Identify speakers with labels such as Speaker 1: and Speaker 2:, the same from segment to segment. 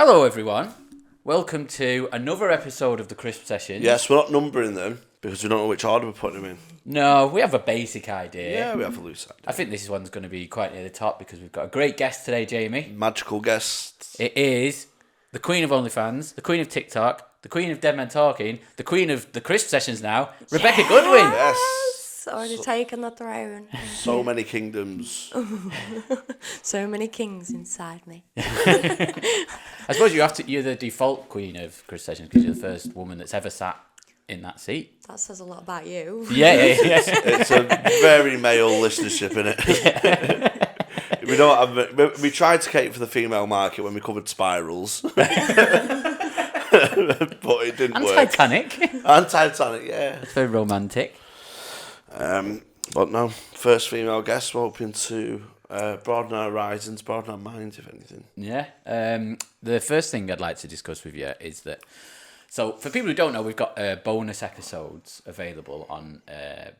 Speaker 1: Hello, everyone. Welcome to another episode of the Crisp Sessions.
Speaker 2: Yes, we're not numbering them because we don't know which order we're putting them in.
Speaker 1: No, we have a basic idea.
Speaker 2: Yeah, we have a loose idea.
Speaker 1: I think this one's going to be quite near the top because we've got a great guest today, Jamie.
Speaker 2: Magical guest.
Speaker 1: It is the Queen of OnlyFans, the Queen of TikTok, the Queen of Dead Men Talking, the Queen of the Crisp Sessions now, Rebecca Goodwin.
Speaker 2: Yes.
Speaker 3: Already taken the throne.
Speaker 2: So many kingdoms.
Speaker 3: So many kings inside me.
Speaker 1: I suppose you're the default Queen of Crisp Sessions because you're the first woman that's ever sat in that seat.
Speaker 3: That says a lot about you.
Speaker 1: Yeah.
Speaker 2: It's a very male listenership, innit? We don't have. We tried to cater for the female market when we covered spirals, but it didn't
Speaker 1: And
Speaker 2: work.
Speaker 1: Titanic.
Speaker 2: And Titanic, yeah.
Speaker 1: It's very romantic.
Speaker 2: But no, first female guest. We're hoping to broaden our horizons, broaden our minds, if anything.
Speaker 1: Yeah. The first thing I'd like to discuss with you is that, so for people who don't know, we've got bonus episodes available on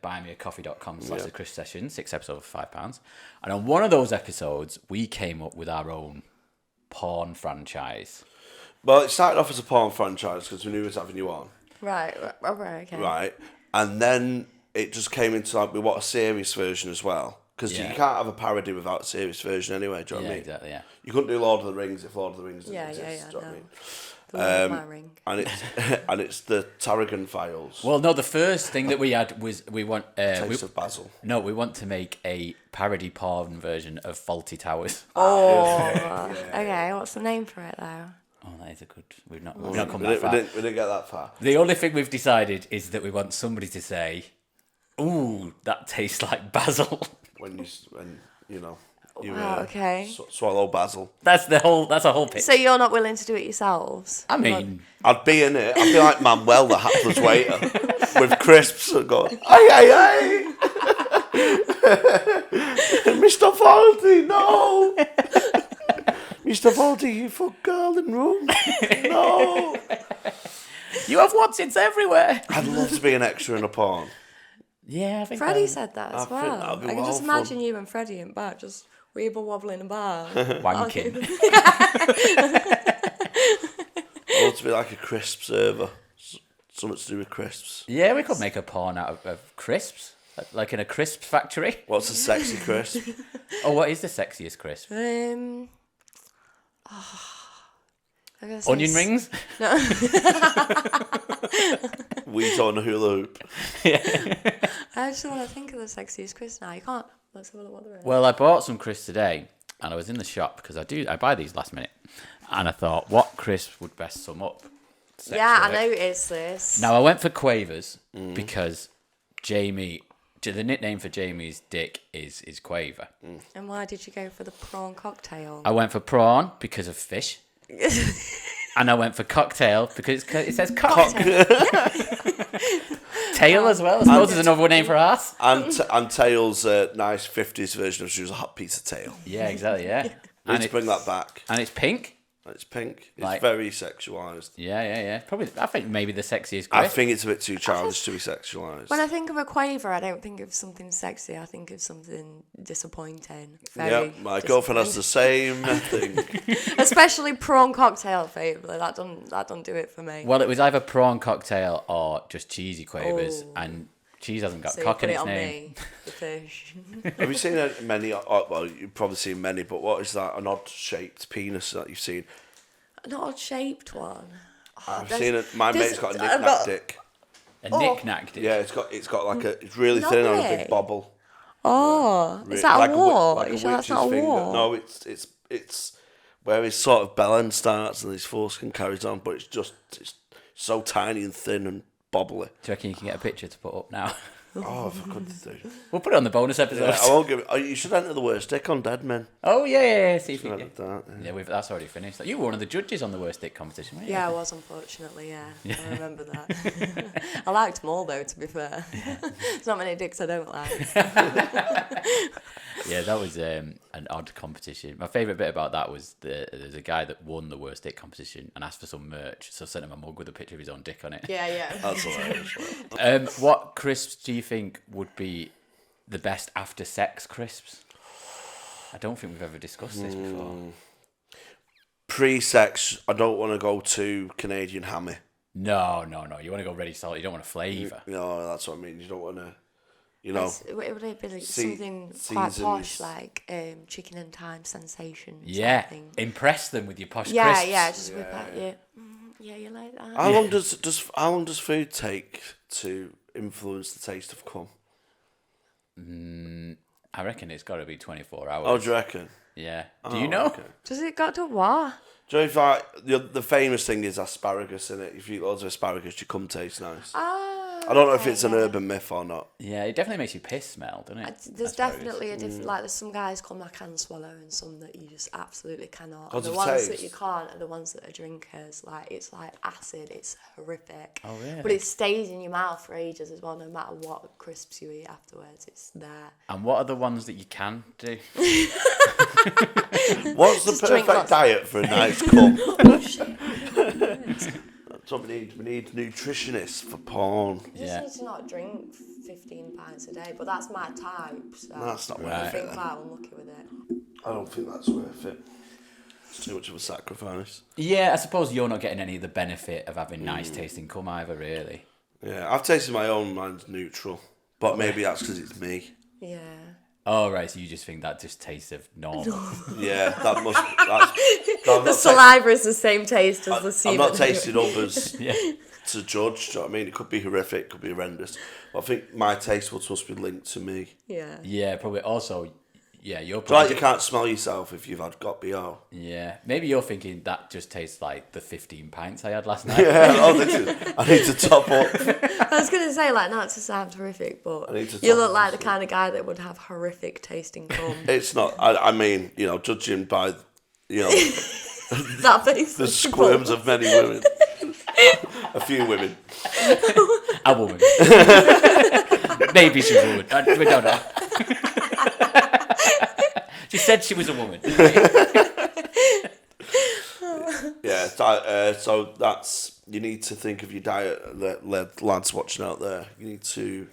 Speaker 1: buymeacoffee.com/the Crisp Session, 6 episodes for £5. And on one of those episodes, we came up with our own porn franchise.
Speaker 2: Well, it started off as a porn franchise because we knew it was having you on.
Speaker 3: Right, okay.
Speaker 2: Right. And then it just came into like, we want a serious version as well. Because you can't have a parody without a serious version anyway, do you know what I mean?
Speaker 1: Exactly, yeah.
Speaker 2: You couldn't do Lord of the Rings if Lord of the Rings didn't exist, do you know what I mean?
Speaker 3: The Lord of my ring.
Speaker 2: And it's the Tarragon Files.
Speaker 1: Well, no, the first thing that we had was we want...
Speaker 2: Taste of Basil.
Speaker 1: No, we want to make a parody porn version of Faulty Towers.
Speaker 3: Oh, okay. What's the name for it, though?
Speaker 1: Oh, that is a good... We've not come that far.
Speaker 2: We didn't get that far.
Speaker 1: The only thing we've decided is that we want somebody to say, "Ooh, that tastes like basil."
Speaker 2: When you know, you
Speaker 3: okay.
Speaker 2: swallow basil.
Speaker 1: That's a whole pitch.
Speaker 3: So you're not willing to do it yourselves?
Speaker 1: I mean,
Speaker 2: I'd be in it. I'd be like Manuel, the hapless waiter, with crisps and going, "Aye, Mr. Faulty, no, Mr. Faulty, you fuck girl in room, no."
Speaker 1: you have Watsons everywhere.
Speaker 2: I'd love to be an extra in a porn.
Speaker 1: Yeah, I think
Speaker 3: Freddie said that as
Speaker 2: I think
Speaker 3: well.
Speaker 2: that'd be
Speaker 3: I can just
Speaker 2: well fun.
Speaker 3: imagine you and Freddie in back, just weeble wobbling about.
Speaker 1: wanking.
Speaker 2: I'd love to be like a crisp server. Something to do with crisps.
Speaker 1: Yeah, we could make a porn out of crisps, like in a crisp factory.
Speaker 2: What's a sexy crisp?
Speaker 1: Oh, what is the sexiest crisp?
Speaker 3: I gotta say
Speaker 1: Onion rings.
Speaker 2: Wheat on a hula hoop.
Speaker 3: I just want to think of the sexiest Chris now. You can't. Let's have a look what they're in.
Speaker 1: Well, I bought some crisps today, and I was in the shop because I buy these last minute, and I thought, what crisp would best sum up?
Speaker 3: Yeah, I
Speaker 1: sexually?
Speaker 3: noticed this.
Speaker 1: Now I went for Quavers because the nickname for Jamie's dick is Quaver.
Speaker 3: And why did you go for the prawn cocktail?
Speaker 1: I went for prawn because of fish. And I went for cocktail because it says cock. Tail as well. I suppose there's another name for ass.
Speaker 2: And Tail's a nice 50s version of she was a hot pizza tail.
Speaker 1: Yeah, exactly, yeah.
Speaker 2: We need to bring that back.
Speaker 1: And it's pink.
Speaker 2: And it's pink. It's
Speaker 1: Like-
Speaker 2: very sexualised.
Speaker 1: Yeah. Probably, I think maybe the sexiest
Speaker 2: I
Speaker 1: crisp.
Speaker 2: think it's a bit too childish to be sexualised.
Speaker 3: When I think of a quaver, I don't think of something sexy. I think of something disappointing. Very
Speaker 2: Yeah, my girlfriend has the same thing.
Speaker 3: Especially prawn cocktail favourite. That don't do it for me.
Speaker 1: Well, it was either prawn cocktail or just cheesy Quavers,
Speaker 3: Oh.
Speaker 1: and cheese hasn't got
Speaker 3: So you
Speaker 1: cock
Speaker 3: put
Speaker 1: in
Speaker 3: it
Speaker 1: its
Speaker 3: on
Speaker 1: name.
Speaker 3: me, the fish.
Speaker 2: Have you seen many? Well, you've probably seen many, but what is that? An odd-shaped penis that you've seen?
Speaker 3: An odd-shaped one. Oh,
Speaker 2: I've seen it. My mate's got a
Speaker 3: I've
Speaker 2: knick-knack
Speaker 3: got-
Speaker 2: dick.
Speaker 1: A knick-knack dick.
Speaker 2: Yeah, it's got like it's really thin and a
Speaker 3: Lovely.
Speaker 2: big bobble.
Speaker 3: Oh, is that
Speaker 2: Like
Speaker 3: a war?
Speaker 2: like
Speaker 3: You sure that's not a
Speaker 2: witch's
Speaker 3: war?
Speaker 2: No, it's where his sort of bell end starts and his foreskin carries on, but it's so tiny and thin and bobbly.
Speaker 1: Do you reckon you can get a picture to put up now?
Speaker 2: Oh, if I could do.
Speaker 1: We'll put it on the bonus episode.
Speaker 2: Yeah, I won't give it. Oh, you should enter the worst dick on Dead Men.
Speaker 1: Oh, yeah. See if you
Speaker 2: Should edit that. Yeah.
Speaker 1: Yeah, that's already finished. You were one of the judges on the worst dick competition, weren't you?
Speaker 3: Yeah, I was, unfortunately, yeah. I remember that. I liked them all, though, to be fair. There's not many dicks I don't like.
Speaker 1: Yeah, that was an odd competition. My favourite bit about that was there's a guy that won the worst dick competition and asked for some merch, so I sent him a mug with a picture of his own dick on it.
Speaker 3: Yeah.
Speaker 2: That's hilarious.
Speaker 1: What crisps do you think would be the best after sex crisps? I don't think we've ever discussed this before.
Speaker 2: Pre-sex, I don't want to go to Canadian hammy.
Speaker 1: No. You want to go ready salt. You don't want a flavour.
Speaker 2: No, that's what I mean. You don't want to, you know.
Speaker 3: Would it be like something quite posh, like chicken and thyme sensation?
Speaker 1: Yeah,
Speaker 3: something?
Speaker 1: Impress them with your posh
Speaker 3: Yeah,
Speaker 1: crisps.
Speaker 3: yeah, just whip out your. Yeah, you like that.
Speaker 2: How long does food take to influence the taste of cum?
Speaker 1: I reckon it's got to be 24 hours.
Speaker 2: Oh, do you reckon?
Speaker 1: Yeah. Do you know?
Speaker 2: Okay.
Speaker 3: Does it got to what?
Speaker 2: Do you know if the famous thing is asparagus in it? If you eat loads of asparagus, your cum tastes nice. I don't know if it's an urban myth or not.
Speaker 1: Yeah, it definitely makes your piss smell, doesn't it?
Speaker 3: There's definitely a different. Like, there's some guys come I can swallow, and some that you just absolutely cannot. And the ones that you can't are the ones that are drinkers. Like, it's like acid. It's horrific.
Speaker 1: Oh, really?
Speaker 3: But it stays in your mouth for ages as well. No matter what crisps you eat afterwards, it's there.
Speaker 1: And what are the ones that you can do?
Speaker 2: What's the perfect diet for a nice cum? That's what we need. We need nutritionists for porn.
Speaker 3: You just need to not drink 15 pints a day, but that's my type. So
Speaker 2: That's not worth
Speaker 3: I
Speaker 2: it.
Speaker 3: think quite unlucky with it.
Speaker 2: I don't think that's worth it. It's too much of a sacrifice.
Speaker 1: Yeah, I suppose you're not getting any of the benefit of having nice tasting cum either, really.
Speaker 2: Yeah, I've tasted my own. Mine's neutral, but maybe that's because it's me.
Speaker 3: Yeah.
Speaker 1: Oh, right, so you just think that just tastes of normal.
Speaker 2: Yeah, that must. That's,
Speaker 3: The saliva is the same taste as the semen.
Speaker 2: I'm not tasting others
Speaker 1: Yeah.
Speaker 2: to judge. Do you know what I mean? It could be horrific, it could be horrendous. But I think my taste buds must be linked to me.
Speaker 3: Yeah.
Speaker 1: Yeah, probably also, yeah, you're
Speaker 2: It's like
Speaker 1: probably...
Speaker 2: you can't smell yourself if you've got BO.
Speaker 1: Yeah, maybe you're thinking that just tastes like the 15 pints I had last night.
Speaker 2: Yeah, I need to top up.
Speaker 3: I was going to say, like, not to sound horrific, but
Speaker 2: need to
Speaker 3: you
Speaker 2: top
Speaker 3: look
Speaker 2: up
Speaker 3: like the
Speaker 2: this
Speaker 3: kind of guy that would have horrific tasting cum.
Speaker 2: It's not. I mean, judging by,
Speaker 3: That face.
Speaker 2: the squirms of many women. A few women.
Speaker 1: A woman. Maybe she's a woman. We don't know. She said she was a woman.
Speaker 2: Yeah, so that's, you need to think of your diet, lads watching out there. You need to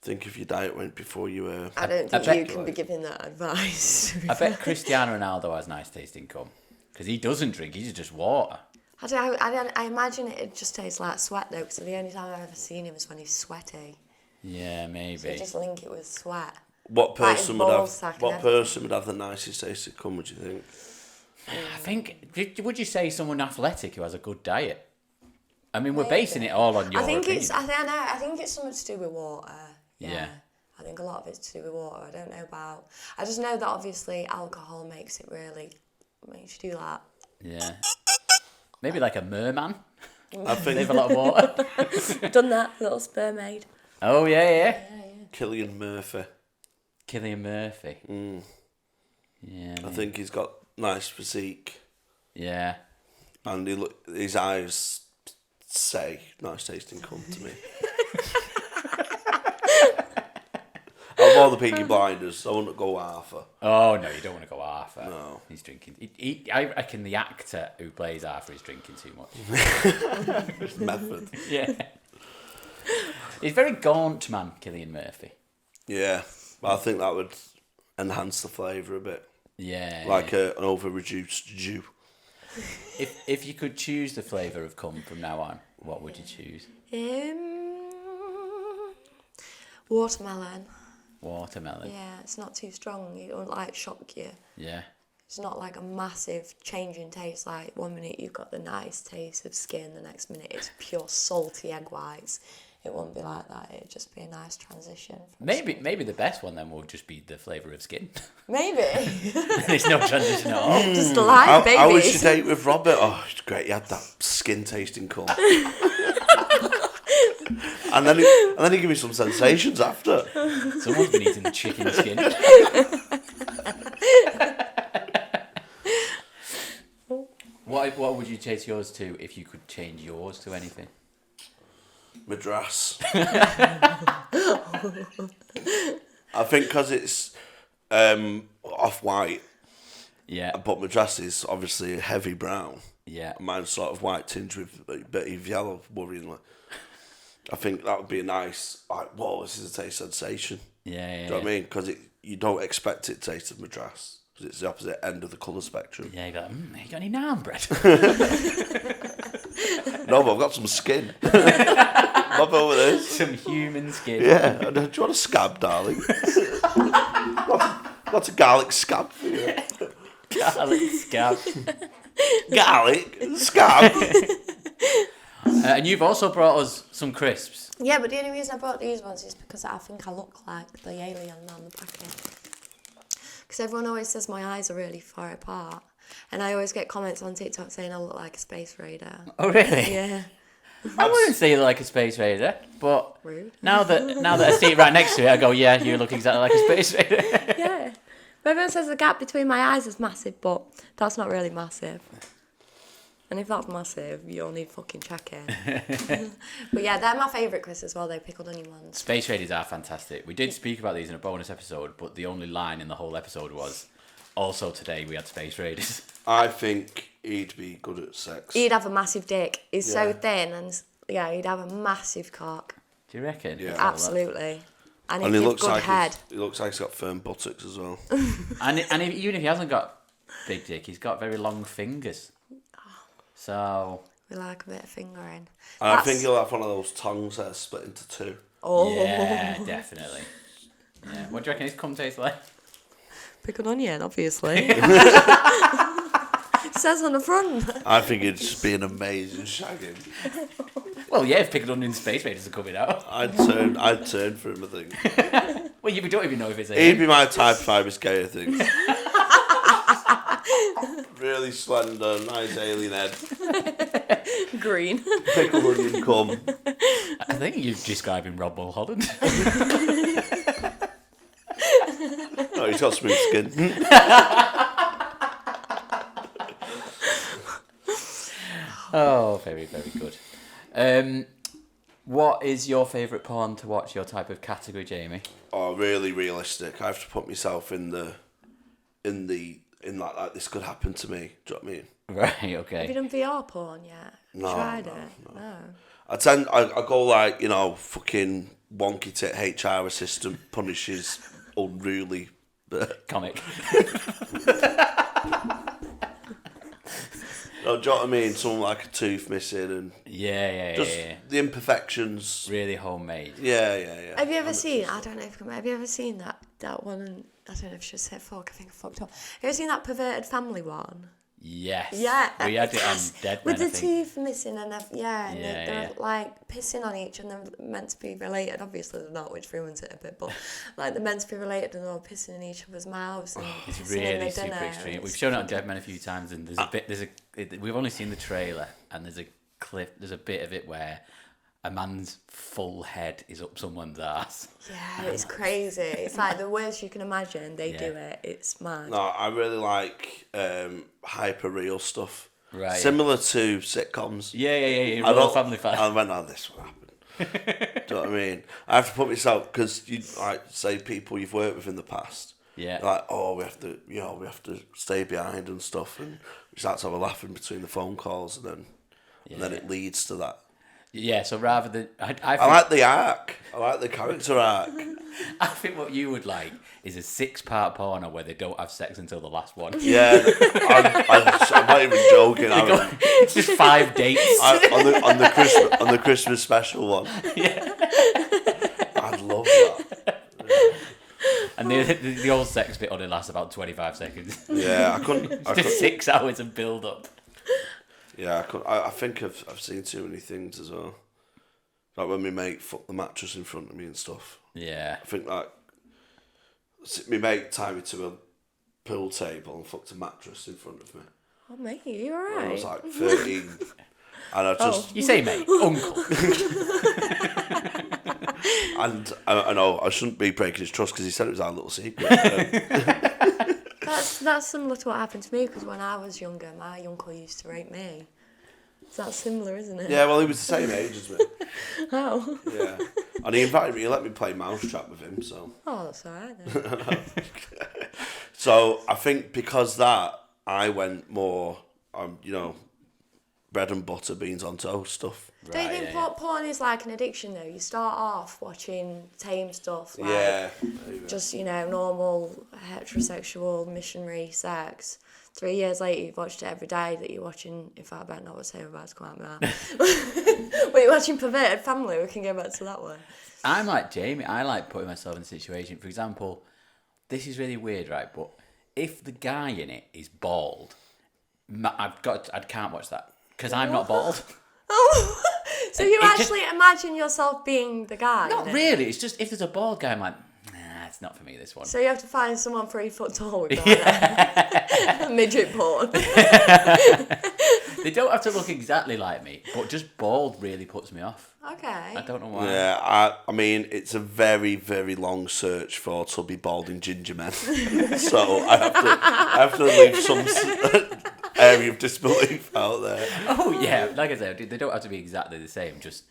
Speaker 2: think of your diet before you...
Speaker 3: I don't think you can be giving that advice.
Speaker 1: I bet Cristiano Ronaldo has nice tasting cum. Because he doesn't drink, he's just water.
Speaker 3: I imagine it just tastes like sweat, though, because the only time I've ever seen him is when he's sweaty.
Speaker 1: Yeah, maybe.
Speaker 3: So you just link it with sweat.
Speaker 2: What person would
Speaker 3: What
Speaker 2: have the nicest taste of cum, would you think?
Speaker 1: I think, would you say someone athletic who has a good diet? I mean, we're basing it all on your opinion.
Speaker 3: I think it's something to do with water.
Speaker 1: Yeah.
Speaker 3: I think a lot of it's to do with water. I don't know about... I just know that obviously alcohol makes you do that.
Speaker 1: Yeah. Maybe like a merman.
Speaker 2: I think...
Speaker 1: They have a lot of water.
Speaker 3: Done that, little spermaid.
Speaker 1: Oh, yeah.
Speaker 2: Cillian Murphy.
Speaker 1: Cillian Murphy. Yeah.
Speaker 2: I think he's got nice physique.
Speaker 1: Yeah.
Speaker 2: And his eyes say nice tasting cum to me. Of all the Peaky Blinders, I wouldn't go Arthur.
Speaker 1: Oh, no, you don't want to go Arthur.
Speaker 2: No.
Speaker 1: He's drinking. I reckon the actor who plays Arthur is drinking too much.
Speaker 2: Method.
Speaker 1: Yeah. He's very gaunt, man, Cillian Murphy.
Speaker 2: Yeah, but I think that would enhance the flavour a bit.
Speaker 1: Yeah.
Speaker 2: Like an over-reduced Jew.
Speaker 1: If you could choose the flavour of cum from now on, what would you choose?
Speaker 3: Watermelon.
Speaker 1: Watermelon.
Speaker 3: Yeah, it's not too strong. It won't like shock you.
Speaker 1: Yeah.
Speaker 3: It's not like a massive change in taste. Like 1 minute you've got the nice taste of skin, the next minute it's pure salty egg whites. It won't be like that. It'd just be a nice transition.
Speaker 1: Maybe the best one then will just be the flavour of skin.
Speaker 3: Maybe.
Speaker 1: There's no transition at all.
Speaker 3: Just like babies.
Speaker 2: How was your date with Robert? Oh, it's great. He had that skin tasting cum. and then he gave me some sensations after.
Speaker 1: Someone's been eating chicken skin. What would you change yours to if you could change yours to anything?
Speaker 2: Madras. I think because it's off-white.
Speaker 1: Yeah.
Speaker 2: But Madras is obviously a heavy brown.
Speaker 1: Yeah.
Speaker 2: Mine's sort of white tinged with a bit of yellow, worryingly. I think that would be a nice, whoa, this is a taste sensation.
Speaker 1: Yeah.
Speaker 2: Do you know what I mean? Because you don't expect it to taste of Madras. because it's the opposite end of the colour spectrum.
Speaker 1: Yeah, you go, you got any naan bread?
Speaker 2: No, but I've got some skin. Love over this.
Speaker 1: Some human skin.
Speaker 2: Yeah, do you want a scab, darling? Got a garlic scab for you.
Speaker 1: Garlic scab.
Speaker 2: Garlic scab.
Speaker 1: And you've also brought us some crisps.
Speaker 3: Yeah, but the only reason I brought these ones is because I think I look like the alien on the packet. Because everyone always says my eyes are really far apart. And I always get comments on TikTok saying I look like a space raider.
Speaker 1: Oh, really?
Speaker 3: Yeah.
Speaker 1: I wouldn't say you look like a space raider, but
Speaker 3: Rude.
Speaker 1: now that I see it right next to it, I go, yeah, you look exactly like a space raider.
Speaker 3: Yeah. But everyone says the gap between my eyes is massive, but that's not really massive. And if that's massive, you'll need fucking checking. But yeah, they're my favourite crisps as well, they're pickled onion ones.
Speaker 1: Space raiders are fantastic. We did speak about these in a bonus episode, but the only line in the whole episode was, also today we had space raiders.
Speaker 2: I think he'd be good at sex.
Speaker 3: He'd have a massive dick. He's so
Speaker 2: Yeah.
Speaker 3: thin and yeah, he'd have a massive cock.
Speaker 1: Do you reckon?
Speaker 2: Yeah.
Speaker 3: Absolutely. And he'd
Speaker 2: And he
Speaker 3: give
Speaker 2: looks
Speaker 3: good
Speaker 2: like
Speaker 3: head.
Speaker 2: he looks like he's got firm buttocks as well.
Speaker 1: Even if he hasn't got big dick, he's got very long fingers. So
Speaker 3: We like a bit of fingering.
Speaker 2: And I think he'll have one of those tongues that are split into two.
Speaker 3: Oh.
Speaker 1: yeah, definitely. Yeah. What do you reckon his cum tastes like?
Speaker 3: Pickled onion, obviously. It says on the front.
Speaker 2: I think it'd just be an amazing shagging.
Speaker 1: Well, yeah, if pickled onion space raiders are coming out.
Speaker 2: I'd turn for him, I think.
Speaker 1: Well, we don't even know if it's a
Speaker 2: He'd be my type if I was gay, I think. Really slender, nice alien head.
Speaker 3: Green.
Speaker 2: Pickle onion cum.
Speaker 1: I think you're describing Rob Mulholland.
Speaker 2: Oh, he's got smooth skin.
Speaker 1: Oh, very, very good. What is your favourite porn to watch? Your type of category, Jamie?
Speaker 2: Oh, really realistic. I have to put myself in like this could happen to me. Do you know what I mean?
Speaker 1: Right.
Speaker 3: Have you
Speaker 1: Okay.
Speaker 3: done VR porn yet?
Speaker 2: No,
Speaker 3: Tried
Speaker 2: no,
Speaker 3: it? No.
Speaker 2: I go like, fucking wonky tit HR assistant punishes unruly.
Speaker 1: Comic.
Speaker 2: No, do you know what I mean? Someone like a tooth missing and
Speaker 1: Yeah.
Speaker 2: just the imperfections.
Speaker 1: Really homemade.
Speaker 2: Yeah.
Speaker 3: Have you ever seen? I don't know if have you ever seen that one? I don't know if I should say fuck. I think I fucked up. Have you ever seen that perverted family one?
Speaker 1: Yes.
Speaker 3: Yeah.
Speaker 1: We had it on Dead Men,
Speaker 3: with the
Speaker 1: I think.
Speaker 3: teeth missing and they're like pissing on each and they're meant to be related. Obviously they're not, which ruins it a bit. But like they're meant to be related and they're all pissing in each other's mouths and
Speaker 1: It's
Speaker 3: pissing in
Speaker 1: really
Speaker 3: their
Speaker 1: super
Speaker 3: dinner.
Speaker 1: extreme. We've shown it on Dead Men a few times, and we've only seen the trailer, and there's a bit of it where a man's full head is up someone's ass.
Speaker 3: Yeah, it's crazy. It's like the worst you can imagine. They do it. It's mad.
Speaker 2: No, I really like hyper real stuff.
Speaker 1: Right.
Speaker 2: Similar to sitcoms.
Speaker 1: Yeah.
Speaker 2: I
Speaker 1: Royal
Speaker 2: don't-
Speaker 1: Family Fan.
Speaker 2: I went, this will happen. Do you know what I mean? I have to put myself, because you like say people you've worked with in the past.
Speaker 1: Yeah.
Speaker 2: Like, we have to stay behind and stuff, and we start to have a laugh in between the phone calls, and then it leads to that.
Speaker 1: Yeah, so rather than... I
Speaker 2: I like the arc. I like the character arc.
Speaker 1: I think what you would like is a 6-part porno where they don't have sex until the last one.
Speaker 2: Yeah, I'm not even joking.
Speaker 1: It's just 5 dates.
Speaker 2: On the Christmas special one.
Speaker 1: Yeah.
Speaker 2: I'd love that.
Speaker 1: And the old sex bit only lasts about 25 seconds.
Speaker 2: Yeah, I couldn't.
Speaker 1: Just 6 hours of build-up.
Speaker 2: Yeah, I think I've seen too many things as well. Like when my mate fucked the mattress in front of me and stuff.
Speaker 1: Yeah.
Speaker 2: I think like my mate tied me to a pool table and fucked a mattress in front of me.
Speaker 3: Oh mate, you alright?
Speaker 2: When I was like 13. And I just
Speaker 1: You say mate, uncle.
Speaker 2: and I know I shouldn't be breaking his trust because he said it was our little secret.
Speaker 3: That's similar to what happened to me because when I was younger, my uncle used to rape me. So that's similar, isn't it?
Speaker 2: Yeah, well, he was the same age as me.
Speaker 3: Oh.
Speaker 2: Yeah, and he invited me. He let me play mousetrap with him. So.
Speaker 3: Oh, that's alright then.
Speaker 2: So I think because that I went more, bread and butter, beans on toast stuff.
Speaker 3: Do you think porn is like an addiction though? You start off watching tame stuff, like just, normal heterosexual missionary sex. 3 years later, you've watched it every day that you're watching. In fact, I better not say I'm about to come out now. But you're watching Perverted Family. We can go back to that one.
Speaker 1: I'm like Jamie. I like putting myself in a situation. For example, this is really weird, right? But if the guy in it is bald, I can't watch that because I'm not bald.
Speaker 3: Oh, so you actually imagine yourself being the guy?
Speaker 1: Not really. It's just if there's a bald guy, I'm like, nah, it's not for me. This one.
Speaker 3: So you have to find someone 3 foot tall with that. Midget porn.
Speaker 1: They don't have to look exactly like me, but just bald really puts me off.
Speaker 3: Okay.
Speaker 1: I don't know why.
Speaker 2: Yeah, I mean, it's a very, very long search for tubby, balding ginger men. So I have to leave some area of disbelief out there.
Speaker 1: Oh yeah, like I said, they don't have to be exactly the same. Just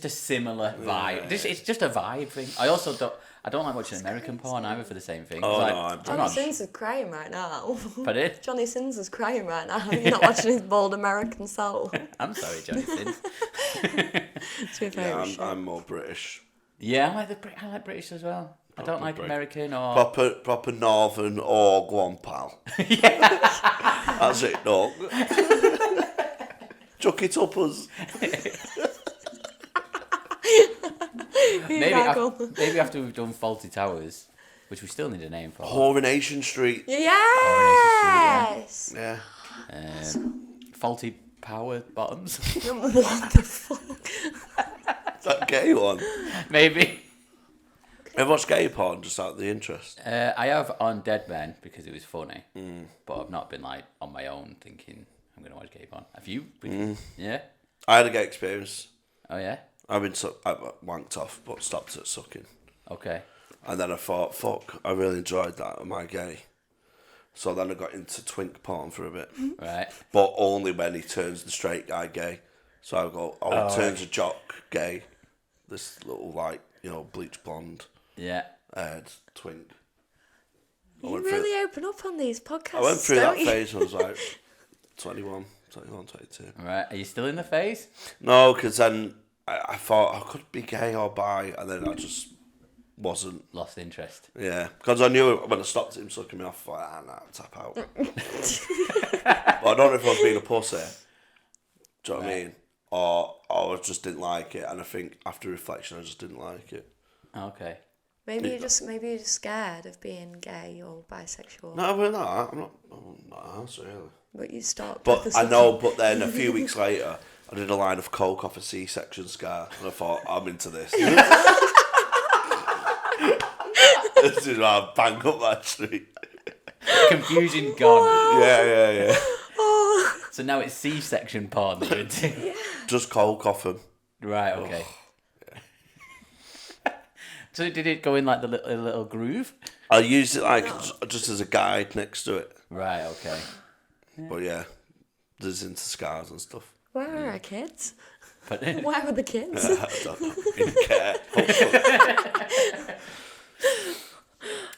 Speaker 1: a similar vibe. It's just a vibe thing. I don't like watching American porn either for the same thing.
Speaker 2: Oh,
Speaker 1: like,
Speaker 2: no,
Speaker 3: Johnny Sins is crying right now.
Speaker 1: Pardon?
Speaker 3: Johnny Sins is crying right now. You're not watching his bald American soul.
Speaker 1: I'm sorry, Johnny Sins.
Speaker 3: It's your favourite show.
Speaker 2: I'm more British.
Speaker 1: Yeah, I like British as well. I don't like American or
Speaker 2: Proper northern or go on, pal. That's it, dog. Chuck it up us.
Speaker 1: maybe after we've done Faulty Towers, which we still need a name for.
Speaker 2: Coronation Street.
Speaker 3: Yes.
Speaker 2: Yeah.
Speaker 1: Faulty Power Bottoms.
Speaker 3: What the fuck?
Speaker 2: Is that a gay one?
Speaker 1: Maybe.
Speaker 2: Have you watched gay porn just out of the interest?
Speaker 1: I have on Dead Men because it was funny, but I've not been like on my own thinking I'm going to watch gay porn. Have you? Yeah.
Speaker 2: I had a gay experience.
Speaker 1: Oh yeah.
Speaker 2: I wanked off, but stopped at sucking.
Speaker 1: Okay.
Speaker 2: And then I thought, fuck, I really enjoyed that. Am I gay? So then I got into twink porn for a bit.
Speaker 1: Right.
Speaker 2: But only when he turns the straight guy gay. So I go, he turns a jock gay. This little, bleach blonde.
Speaker 1: Yeah.
Speaker 2: Twink.
Speaker 3: You really open up on these podcasts.
Speaker 2: I went through that phase when I was like 21, 22.
Speaker 1: Right. Are you still in the phase?
Speaker 2: No, because then I thought I could be gay or bi, and then I just wasn't.
Speaker 1: Lost interest.
Speaker 2: Yeah, because I knew when I stopped him sucking me off, I thought, nah, tap out. But I don't know if I was being a pussy. Do you know what I mean? Or I just didn't like it, and I think after reflection, I just didn't like it.
Speaker 1: Okay.
Speaker 3: Maybe you're just scared of being gay or bisexual.
Speaker 2: No, I'm not. I'm not really.
Speaker 3: But you stopped.
Speaker 2: But I know. But then a few weeks later, I did a line of coke off a C-section scar, and I thought, I'm into this. This is why I bang up that street.
Speaker 1: Confusion gone.
Speaker 2: Yeah.
Speaker 1: So now it's C-section porn that you're into.
Speaker 3: Yeah.
Speaker 2: Just coke off him.
Speaker 1: Right. Okay. So did it go in like the little groove?
Speaker 2: I used it just as a guide next to it.
Speaker 1: Right. Okay.
Speaker 2: But yeah, there's into scars and stuff.
Speaker 3: Where are our kids?
Speaker 1: But
Speaker 3: Where were the kids?
Speaker 2: I don't know. Didn't care.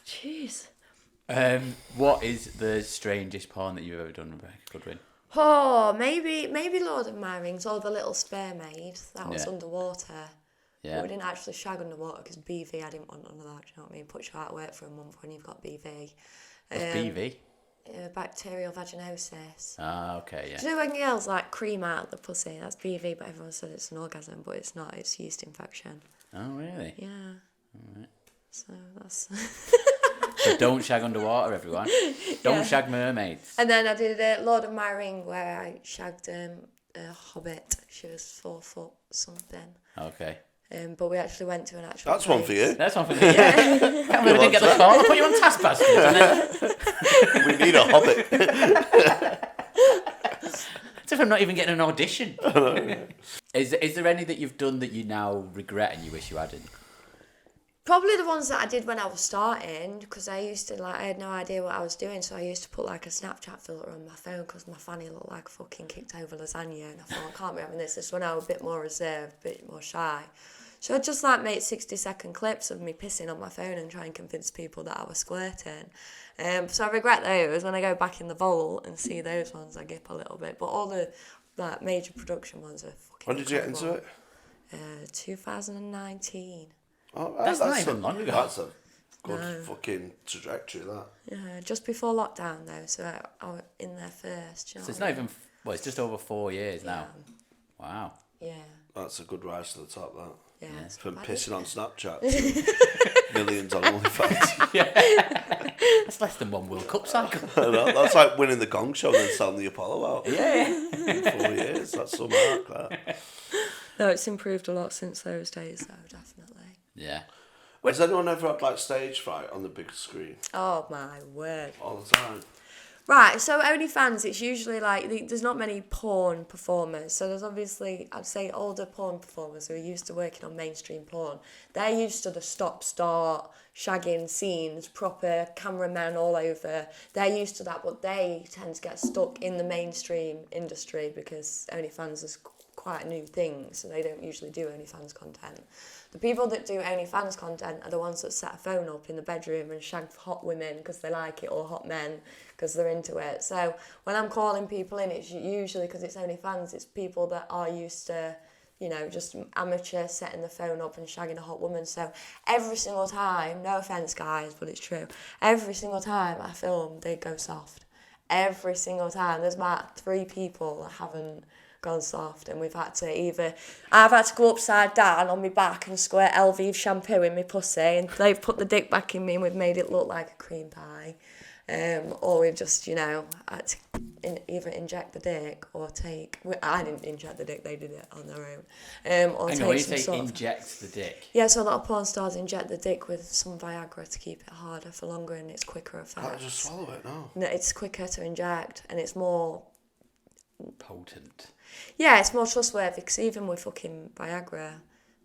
Speaker 3: Jeez.
Speaker 1: What is the strangest porn that you've ever done, Rebecca Goodwin?
Speaker 3: Oh, maybe Lord of My Rings or The Little Spare Maid. That was underwater.
Speaker 1: Yeah.
Speaker 3: But we didn't actually shag underwater because BV, I didn't want none of that, do you know what I mean? Put you out of work for a month when you've got BV.
Speaker 1: What's BV?
Speaker 3: Bacterial vaginosis.
Speaker 1: Ah, okay, yeah.
Speaker 3: Do you know when girls like cream out the pussy? That's BV, but everyone says it's an orgasm, but it's not. It's yeast infection.
Speaker 1: Oh, really?
Speaker 3: Yeah.
Speaker 1: All right.
Speaker 3: So that's...
Speaker 1: So don't shag underwater, everyone. Don't shag mermaids.
Speaker 3: And then I did Lord of My Ring where I shagged a hobbit. She was 4 foot something.
Speaker 1: Okay.
Speaker 3: But we actually went to an actual
Speaker 2: That's one for you.
Speaker 1: That's one for me. Yeah. Can't believe we didn't get the call. I'll put you on task, bastard. And then...
Speaker 2: We need a hobbit.
Speaker 1: As if I'm not even getting an audition. Is there any that you've done that you now regret and you wish you hadn't?
Speaker 3: Probably the ones that I did when I was starting, because I used to, I had no idea what I was doing, so I used to put, a Snapchat filter on my phone because my fanny looked like fucking kicked over lasagna, and I thought, I can't be having this. This is when I was a bit more reserved, a bit more shy. So I'd just, make 60-second clips of me pissing on my phone and try and convince people that I was squirting. So I regret those. When I go back in the vault and see those ones, I gip a little bit. But all the like major production ones are fucking
Speaker 2: When did you get into it?
Speaker 3: 2019.
Speaker 1: Oh, that's not even long ago.
Speaker 2: That's a good fucking trajectory, that.
Speaker 3: Yeah, just before lockdown though, so I was in there first. You know
Speaker 1: So it's not even. Well, it's just over 4 years now. Wow.
Speaker 3: Yeah.
Speaker 2: That's a good rise to the top, that.
Speaker 3: Yeah.
Speaker 2: From pissing on Snapchat to millions on OnlyFans.
Speaker 1: That's less than one World Cup cycle.
Speaker 2: I know, that's like winning the Gong Show and then selling the Apollo out.
Speaker 1: Yeah.
Speaker 2: In 4 years, that's some mark, that.
Speaker 3: No, it's improved a lot since those days, though, definitely.
Speaker 1: Yeah.
Speaker 2: Has anyone ever had like stage fright on the big screen?
Speaker 3: Oh my word.
Speaker 2: All the time.
Speaker 3: Right, so OnlyFans, it's usually like, there's not many porn performers. So there's obviously, I'd say, older porn performers who are used to working on mainstream porn. They're used to the stop-start, shagging scenes, proper cameramen all over. They're used to that, but they tend to get stuck in the mainstream industry because OnlyFans is quite a new thing, so they don't usually do OnlyFans content. The people that do OnlyFans content are the ones that set a phone up in the bedroom and shag hot women because they like it, or hot men because they're into it. So when I'm calling people in, it's usually because it's OnlyFans, it's people that are used to, you know, just amateur setting the phone up and shagging a hot woman. So every single time, no offence guys, but it's true, every single time I film, they go soft. Every single time. There's about 3 people that haven't gone soft, and I've had to go upside down on my back and squirt LV shampoo in my pussy, and they've put the dick back in me and we've made it look like a cream pie. Or we've just, you know, had to either inject the dick or take... I didn't inject the dick, they did it on their own. Or
Speaker 1: Hang
Speaker 3: take
Speaker 1: on, when you
Speaker 3: some
Speaker 1: say
Speaker 3: sort
Speaker 1: inject the dick?
Speaker 3: Yeah, so a lot of porn stars inject the dick with some Viagra to keep it harder for longer, and it's quicker effect.
Speaker 2: Can't just swallow it, no.
Speaker 3: No, it's quicker to inject, and it's more...
Speaker 1: Potent.
Speaker 3: Yeah, it's more trustworthy, because even with fucking Viagra,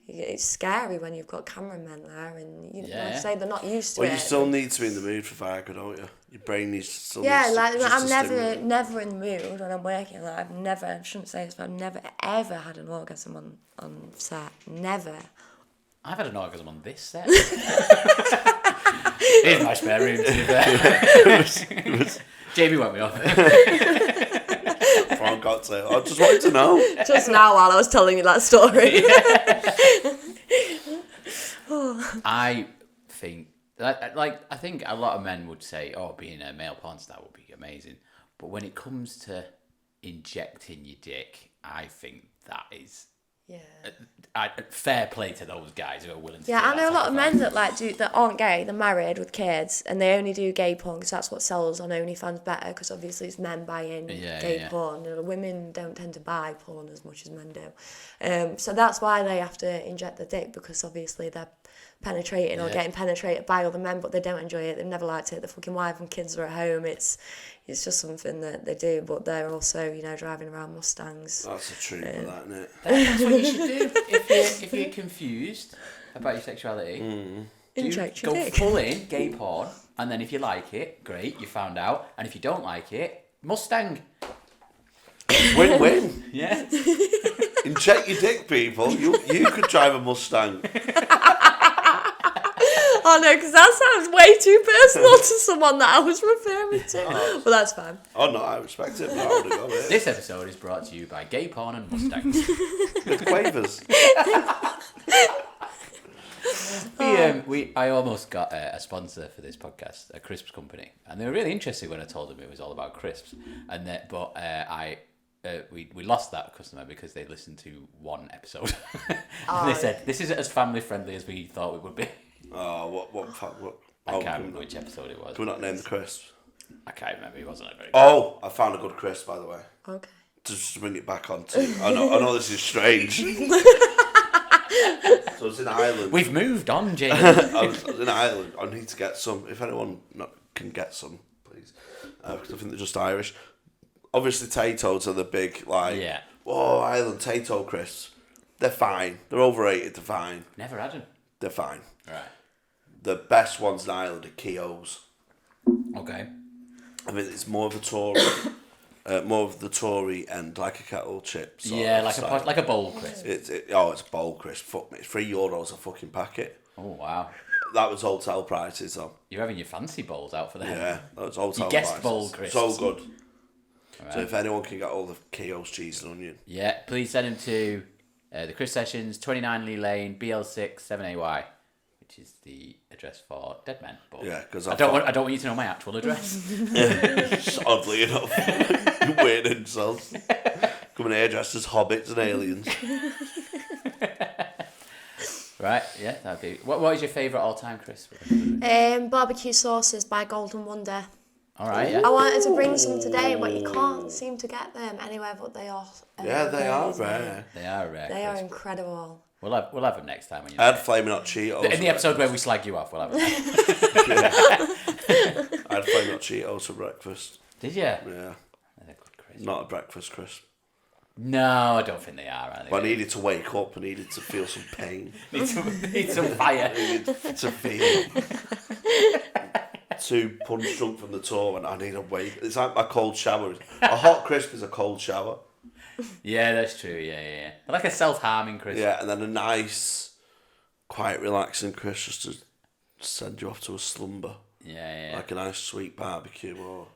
Speaker 3: it's scary when you've got cameramen there, and you know, like I say, they're not used to it.
Speaker 2: Well, you still need to be in the mood for Viagra, don't you? Your brain needs still
Speaker 3: Yeah,
Speaker 2: needs
Speaker 3: like
Speaker 2: to,
Speaker 3: I'm never in the mood when I'm working. Like I shouldn't say this, but I've never ever had an orgasm on set. Never.
Speaker 1: I've had an orgasm on this set. Here's my spare room, to be fair. Jamie won't be off.
Speaker 2: I just wanted to know.
Speaker 3: Just now while I was telling you that story.
Speaker 1: I think a lot of men would say, "Oh, being a male porn star would be amazing," but when it comes to injecting your dick, I think that is fair play to those guys who are willing to.
Speaker 3: Yeah, I know a lot of men that that aren't gay. They're married with kids, and they only do gay porn because that's what sells on OnlyFans better. Because obviously it's men buying gay porn. And women don't tend to buy porn as much as men do. So that's why they have to inject the dick, because obviously they're penetrating or getting penetrated by other men, but they don't enjoy it. They've never liked it. The fucking wife and kids are at home. It's just something that they do, but they're also, you know, driving around Mustangs.
Speaker 2: That's a treat for that, isn't it?
Speaker 1: That's what you should do if you're confused about your sexuality.
Speaker 3: Inject your dick.
Speaker 1: Go full in gay porn, and then if you like it, great, you found out, and if you don't like it, Mustang.
Speaker 2: Win-win.
Speaker 1: Yeah.
Speaker 2: Inject your dick, people. You could drive a Mustang.
Speaker 3: Oh no, because that sounds way too personal to someone that I was referring to. But that's fine.
Speaker 2: Oh no, I respect it, but I would have gone with it.
Speaker 1: This episode is brought to you by gay porn and Mustangs.
Speaker 2: With Quavers.
Speaker 1: I almost got a sponsor for this podcast, a crisps company, and they were really interested when I told them it was all about crisps. And we lost that customer because they listened to one episode. And they said this isn't as family friendly as we thought it would be.
Speaker 2: Oh, what?
Speaker 1: I can't remember which episode it was.
Speaker 2: Can we not name the crisps?
Speaker 1: I can't remember. It wasn't a very.
Speaker 2: Oh, I found a good crisp, by the way.
Speaker 3: Okay.
Speaker 2: Just to bring it back on to. I know this is strange. So I was in Ireland.
Speaker 1: We've moved on, James.
Speaker 2: I was in Ireland. I need to get some. If anyone can get some, please. Because I think they're just Irish. Obviously, Taytos are the big, whoa, Ireland Tayto crisps. They're fine. They're overrated. They're fine.
Speaker 1: Never had them.
Speaker 2: They're fine.
Speaker 1: Right.
Speaker 2: The best ones in Ireland are Keogh's.
Speaker 1: Okay.
Speaker 2: I mean, it's more of the Tory end, like a kettle chip.
Speaker 1: Like a bowl crisp.
Speaker 2: It's a bowl crisp. Fuck me, it's €3 a fucking packet.
Speaker 1: Oh wow.
Speaker 2: That was hotel prices though.
Speaker 1: You're having your fancy bowls out for them.
Speaker 2: Yeah, that was hotel
Speaker 1: you guessed
Speaker 2: prices.
Speaker 1: bowl crisps.
Speaker 2: So good. So if anyone can get all the Keogh's cheese and onion.
Speaker 1: Yeah, please send them to the Chris Sessions, 29 Lee Lane, BL6 7AY, which is the address for Dead Men. But
Speaker 2: Yeah, because
Speaker 1: I don't want you to know my actual address.
Speaker 2: Oddly enough, weird insults. Coming here dressed as hobbits and aliens.
Speaker 1: Right, yeah, that'd be. What is your favourite all-time crisp?
Speaker 3: Barbecue sauces by Golden Wonder.
Speaker 1: All right, yeah.
Speaker 3: I wanted to bring some today, but you can't seem to get them anywhere. But they are.
Speaker 2: Yeah, they are rare.
Speaker 1: They are rare.
Speaker 3: They are incredible.
Speaker 1: We'll have them next time when you.
Speaker 2: I had Flaming Hot Cheetos.
Speaker 1: In the episode where we slag you off, we'll have them.
Speaker 2: I had Flaming Hot Cheetos for breakfast.
Speaker 1: Did you?
Speaker 2: Yeah.
Speaker 1: They're good crisp.
Speaker 2: Not a breakfast crisp.
Speaker 1: No, I don't think they are.
Speaker 2: But I needed to wake up. I needed to feel some pain.
Speaker 1: need some fire.
Speaker 2: I needed to feel. Too punch drunk from the tour and I need a wake. It's like my cold shower. A hot crisp is a cold shower.
Speaker 1: Yeah, that's true. Yeah. Like a self-harming crisp.
Speaker 2: Yeah, and then a nice, quite relaxing crisp just to send you off to a slumber.
Speaker 1: Yeah.
Speaker 2: Like a nice sweet barbecue or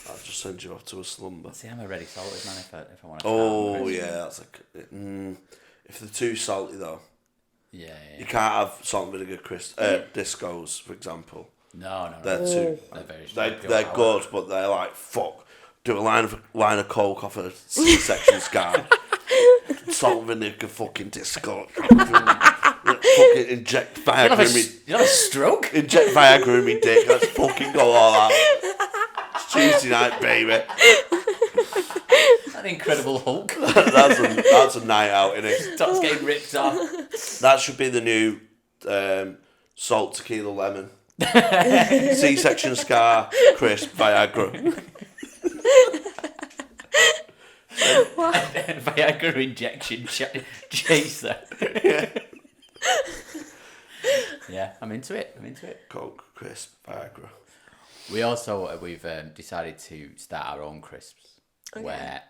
Speaker 2: I'll just send you off to a slumber.
Speaker 1: See, I'm a ready salted man if I want to.
Speaker 2: Oh yeah, that's like if they're too salty though.
Speaker 1: Yeah.
Speaker 2: You can't have salt and vinegar crisp discos, for example.
Speaker 1: No.
Speaker 2: They're too.
Speaker 1: They're very strong.
Speaker 2: They're good, but they're like fuck. Do a line of coke off a C-section scar. Salt and vinegar fucking disco. Fucking inject Viagra in me.
Speaker 1: You'll have a stroke.
Speaker 2: Inject Viagra in me dick. Let's fucking go all out. It's Tuesday night, baby.
Speaker 1: An Incredible Hulk.
Speaker 2: That's a night out, innit?
Speaker 1: Top's getting ripped off.
Speaker 2: That should be the new salt, tequila, lemon. C-section scar, crisp, Viagra.
Speaker 1: Viagra injection chaser. Yeah, I'm into it.
Speaker 2: Coke, crisp, Viagra.
Speaker 1: We also we've decided to start our own crisps where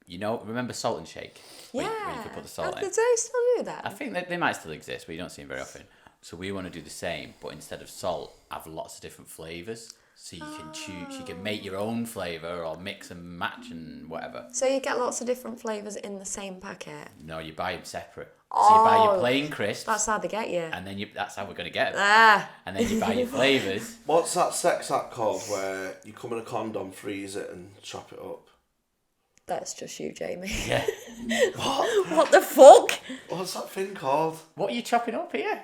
Speaker 1: remember Salt and Shake?
Speaker 3: Yeah.
Speaker 1: Where you could put the salt in.
Speaker 3: Do they still do that?
Speaker 1: I think they might still exist, but you don't see them very often. So we want to do the same, but instead of salt, have lots of different flavours. So you can choose, you can make your own flavour or mix and match and whatever.
Speaker 3: So you get lots of different flavours in the same packet?
Speaker 1: No, you buy them separate. So you buy your plain crisps.
Speaker 3: That's how they get you.
Speaker 1: And then that's how we're going to get them. And then you buy your flavours.
Speaker 2: What's that sex act called where you come in a condom, freeze it and chop it up?
Speaker 3: That's just you, Jamie.
Speaker 1: Yeah.
Speaker 3: What the fuck?
Speaker 2: What's that thing called?
Speaker 1: What are you chopping up here?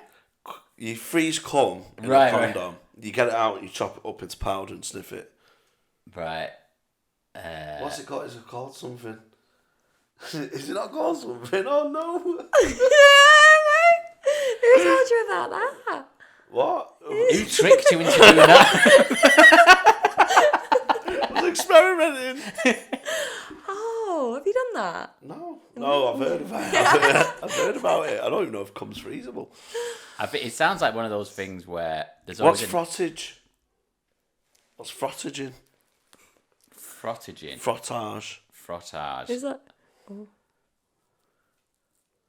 Speaker 2: You freeze cum in
Speaker 1: Right,
Speaker 2: a condom. You get it out, you chop it up into powder and sniff it.
Speaker 1: Right.
Speaker 2: What's it called? Is it called something? Is it not called something? Oh no.
Speaker 3: Who told you about that?
Speaker 2: What?
Speaker 1: Who tricked you into doing that?
Speaker 2: I was experimenting.
Speaker 3: Oh, have you done that?
Speaker 2: No, I've heard about it. I've heard about it. I don't even know if cum's freezable.
Speaker 1: I think it sounds like one of those things where there's
Speaker 2: What's
Speaker 1: always
Speaker 2: frottage? What's frottaging?
Speaker 1: Frottaging.
Speaker 2: Frottage.
Speaker 1: Frottage.
Speaker 3: Is that?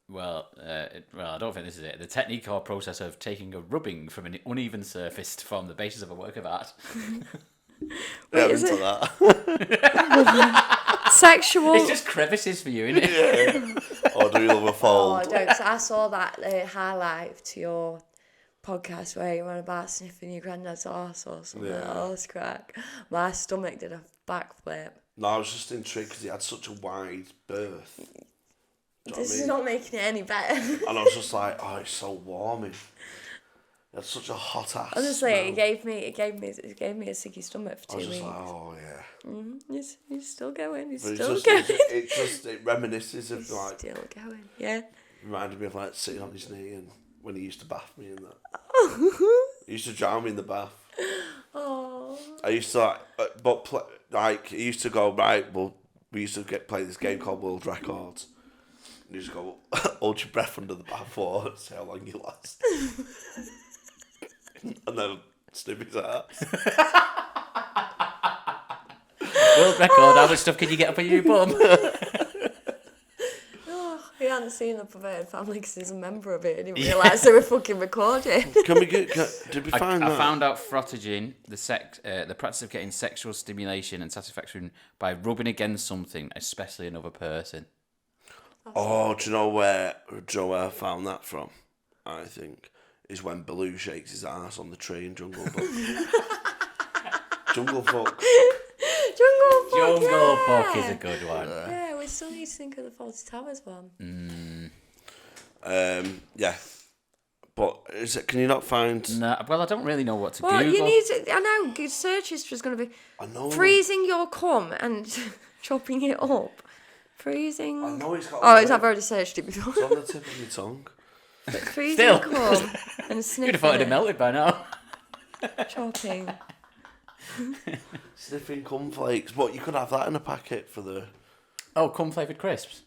Speaker 1: Well, I don't think this is it. The technique or process of taking a rubbing from an uneven surface to form the basis of a work of art.
Speaker 2: Yeah, I'm
Speaker 3: is
Speaker 2: into
Speaker 3: it?
Speaker 2: that.
Speaker 3: Sexual.
Speaker 1: It's just crevices for you, isn't it?
Speaker 2: Yeah. Or do you love a
Speaker 3: Oh,
Speaker 2: fold?
Speaker 3: don't. So I saw that highlight to your podcast where you were about sniffing your granddad's arse or something.
Speaker 2: Yeah.
Speaker 3: Oh, it's crack. My stomach did a backflip.
Speaker 2: No, I was just intrigued because he had such a wide berth. Do you know what I
Speaker 3: This is
Speaker 2: mean?
Speaker 3: not making it any better.
Speaker 2: And I was just like, oh, it's so warming. He had such a hot ass.
Speaker 3: Honestly,
Speaker 2: smell.
Speaker 3: it gave me a sicky stomach for
Speaker 2: I was
Speaker 3: 2
Speaker 2: just
Speaker 3: weeks.
Speaker 2: like, oh yeah.
Speaker 3: He's still going. He's
Speaker 2: But
Speaker 3: still
Speaker 2: it's
Speaker 3: going.
Speaker 2: just it reminisces of like
Speaker 3: Still going. Yeah.
Speaker 2: reminded me of like sitting on his knee and when he used to bath me and that. He used to drown me in the bath.
Speaker 3: Oh.
Speaker 2: I used to he used to go right. Well, we used to play this game called World Records. And you just go hold your breath under the bath water, see how long you last, and then snip his ass.
Speaker 1: World record, how much stuff can you get up on your bum?
Speaker 3: He hadn't hadn't seen the perverted family because he's a member of it. I didn't realise they were fucking recording.
Speaker 2: Did we find that?
Speaker 1: I found out frottaging, the practice of getting sexual stimulation and satisfaction by rubbing against something, especially another person.
Speaker 2: Oh, do you know where I found that from? I think is when Baloo shakes his ass on the tree in Jungle Book. Jungle Fuck.
Speaker 1: Jungle Book is a good one.
Speaker 3: Yeah, we still need to think of the Fawlty Towers one.
Speaker 2: Yeah. But can you not find...
Speaker 1: No, well, I don't really know what to
Speaker 3: Well,
Speaker 1: Google.
Speaker 3: you need to... I know, good search history is going to be...
Speaker 2: I know.
Speaker 3: Freezing your cum and chopping it up. Freezing...
Speaker 2: I know it's got...
Speaker 3: I've already searched it before.
Speaker 2: It's on the tip of your tongue.
Speaker 3: Freezing
Speaker 1: Still.
Speaker 3: cum and
Speaker 1: You'd have thought
Speaker 3: sniffing
Speaker 1: it'd have melted by now.
Speaker 3: chopping.
Speaker 2: Sniffing cum flakes. But you could have that in a packet for the...
Speaker 1: Oh, cum-flavoured crisps.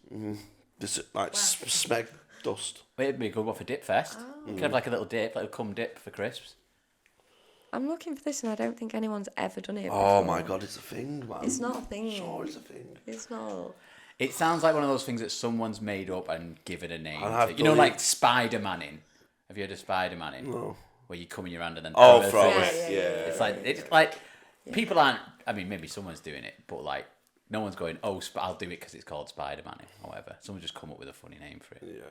Speaker 2: This, like, smeg dust.
Speaker 1: Wait, it'd be a good one for Dip Fest. You could have like a little dip, like a cum dip for crisps.
Speaker 3: I'm looking for this and I don't think anyone's ever done it
Speaker 2: Oh
Speaker 3: before.
Speaker 2: my God, it's a thing, man.
Speaker 3: It's not a thing.
Speaker 2: Sure, it's a thing.
Speaker 3: It's not.
Speaker 1: It sounds like one of those things that someone's made up and given a name
Speaker 2: I have
Speaker 1: to. You know,
Speaker 2: believed-
Speaker 1: like Spider-Manning. Have you heard of Spider-Manning?
Speaker 2: No.
Speaker 1: Where you come in your hand and then
Speaker 2: Oh,
Speaker 1: throw a
Speaker 2: throw
Speaker 1: thing.
Speaker 2: it. Yeah.
Speaker 1: It's like people aren't. I mean, maybe someone's doing it, but like no one's going. Oh, I'll do it because it's called Spider-Manning or whatever. Someone just come up with a funny name for it.
Speaker 2: Yeah.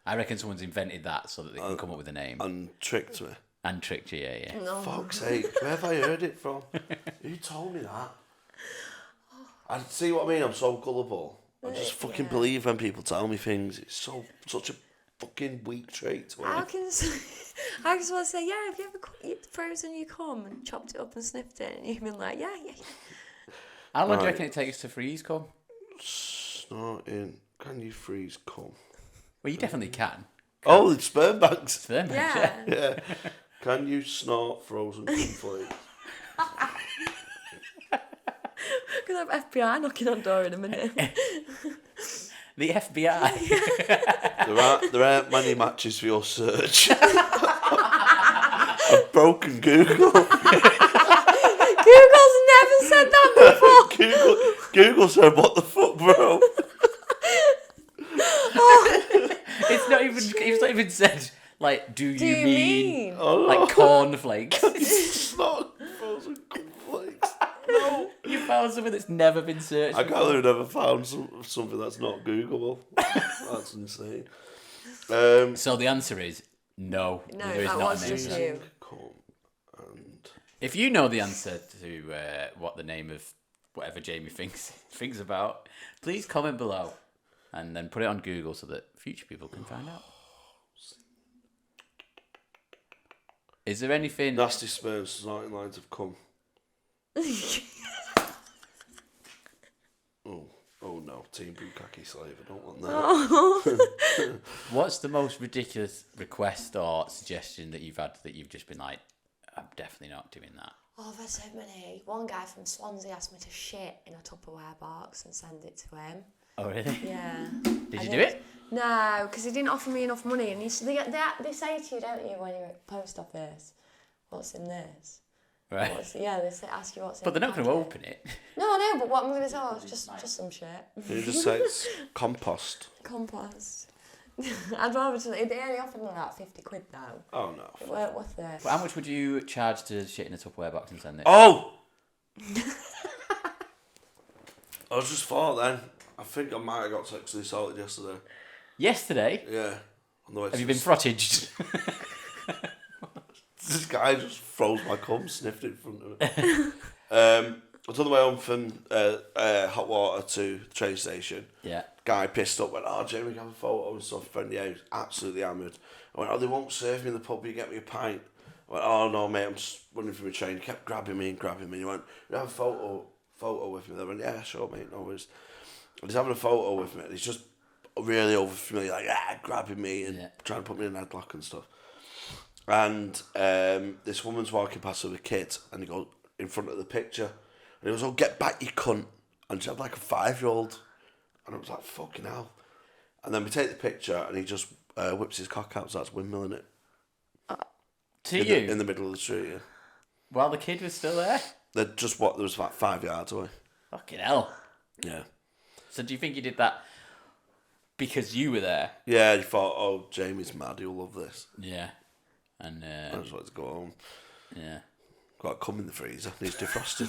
Speaker 1: I reckon someone's invented that so that they can come up with a name
Speaker 2: And tricked me.
Speaker 1: and tricked you. Yeah.
Speaker 3: No.
Speaker 2: Fuck's sake, where have I heard it from? Who told me that? I see what I mean. I'm so gullible. I just fucking believe when people tell me things. It's such a fucking weak trait to
Speaker 3: I
Speaker 2: have.
Speaker 3: can someone say, yeah, have you ever frozen your cum and chopped it up and sniffed it? And you've been like, yeah.
Speaker 1: How long do you reckon it takes to freeze cum?
Speaker 2: Snorting. Can you freeze cum?
Speaker 1: Well, you definitely can.
Speaker 2: Oh, it's sperm banks.
Speaker 1: Sperm banks,
Speaker 3: Yeah.
Speaker 2: Yeah. Can you snort frozen cum flakes?
Speaker 3: Because I have FBI knocking on door in a minute.
Speaker 1: The FBI.
Speaker 2: There aren't many matches for your search. I've broken Google.
Speaker 3: Google's never said that before.
Speaker 2: Google said, "What the fuck, bro?"
Speaker 1: It's not even said like. Do you mean
Speaker 2: Oh, no.
Speaker 1: like cornflakes?
Speaker 2: Snort frozen cum flakes. No.
Speaker 1: You found something that's never been searched.
Speaker 2: I can't believe I've never found something that's not Googleable. That's insane.
Speaker 1: So the answer is no.
Speaker 3: No,
Speaker 1: there is
Speaker 3: that
Speaker 1: not
Speaker 3: was
Speaker 1: a name
Speaker 3: just
Speaker 1: for that.
Speaker 3: you.
Speaker 2: Cum and
Speaker 1: If you know the answer to what the name of whatever Jamie thinks about, please comment below and then put it on Google so that future people can find out. Is there anything?
Speaker 2: nasty sperm snorting lines of cum. Oh no, Team Bukkake Slave. I don't want that.
Speaker 1: What's the most ridiculous request or suggestion that you've had that you've just been like, I'm definitely not doing that?
Speaker 3: Oh, there's so many. One guy from Swansea asked me to shit in a Tupperware box and send it to him.
Speaker 1: Oh really?
Speaker 3: Yeah.
Speaker 1: Did you do it?
Speaker 3: No, because he didn't offer me enough money. And they say to you, don't you, when you're at the post office, what's in this?
Speaker 1: Right.
Speaker 3: They ask you what's in
Speaker 1: But they're
Speaker 3: the
Speaker 1: not going to
Speaker 3: packet.
Speaker 1: open it.
Speaker 3: No, I know, but what I'm going to say, it's just some shit.
Speaker 2: You just say it's compost.
Speaker 3: Compost. I'd rather just... They only offered me like 50 quid now.
Speaker 2: Oh no.
Speaker 3: It weren't worth it.
Speaker 1: But how much would you charge to shit in a Tupperware box and send it?
Speaker 2: Oh! I was just thought then. I think I might have got sexually assaulted yesterday.
Speaker 1: Yesterday?
Speaker 2: Yeah. On the way
Speaker 1: Have
Speaker 2: to
Speaker 1: you been frottaged?
Speaker 2: This guy just froze my cum, sniffed it in front of me. I was on the way home from hot water to the train station.
Speaker 1: Yeah.
Speaker 2: Guy pissed up, went, "Oh, Jamie, can I have a photo?" and stuff. Friend, yeah, he was absolutely hammered. I went, "Oh, they won't serve me in the pub, you get me a pint." I went, "Oh, no, mate, I'm just running for my train." He kept grabbing me. He went, "You have a photo with me?" I went, "Yeah, sure, mate, no worries." He's having a photo with me, and he's just really over familiar, like, grabbing me and trying to put me in a headlock and stuff. And this woman's walking past with a kid, and he goes in front of the picture, and he goes, "Oh, get back, you cunt!" And she had like a 5-year-old, and I was like, "Fucking hell!" And then we take the picture, and he just whips his cock out, starts windmilling it. In the middle of the street. Yeah.
Speaker 1: While the kid was still there?
Speaker 2: There was about 5 yards away.
Speaker 1: Fucking hell.
Speaker 2: Yeah.
Speaker 1: So do you think you did that Because you were there.
Speaker 2: Yeah, you thought, oh, Jamie's mad, he'll love this.
Speaker 1: Yeah. And
Speaker 2: I just wanted to go home.
Speaker 1: yeah.
Speaker 2: Got cum in the freezer, needs defrosted.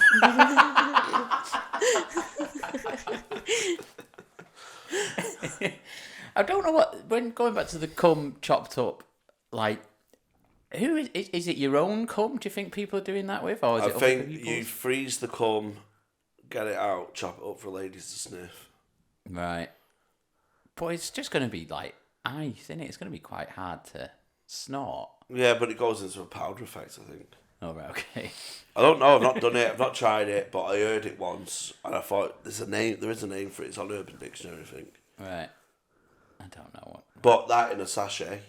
Speaker 1: I don't know when going back to the cum chopped up, like, who is it your own cum? Do you think people are doing that with, or is
Speaker 2: I
Speaker 1: it
Speaker 2: think
Speaker 1: other people's?
Speaker 2: you freeze the cum, get it out, chop it up for ladies to sniff.
Speaker 1: Right. But it's just going to be like ice, isn't it? It's going to be quite hard to snort.
Speaker 2: Yeah, but it goes into a powder effect, I think.
Speaker 1: Oh, right, okay.
Speaker 2: I don't know, I've not done it, I've not tried it, but I heard it once, and I thought, there is a name for it, it's on Urban Dictionary, I think.
Speaker 1: Right. I don't know what.
Speaker 2: But that in a sachet.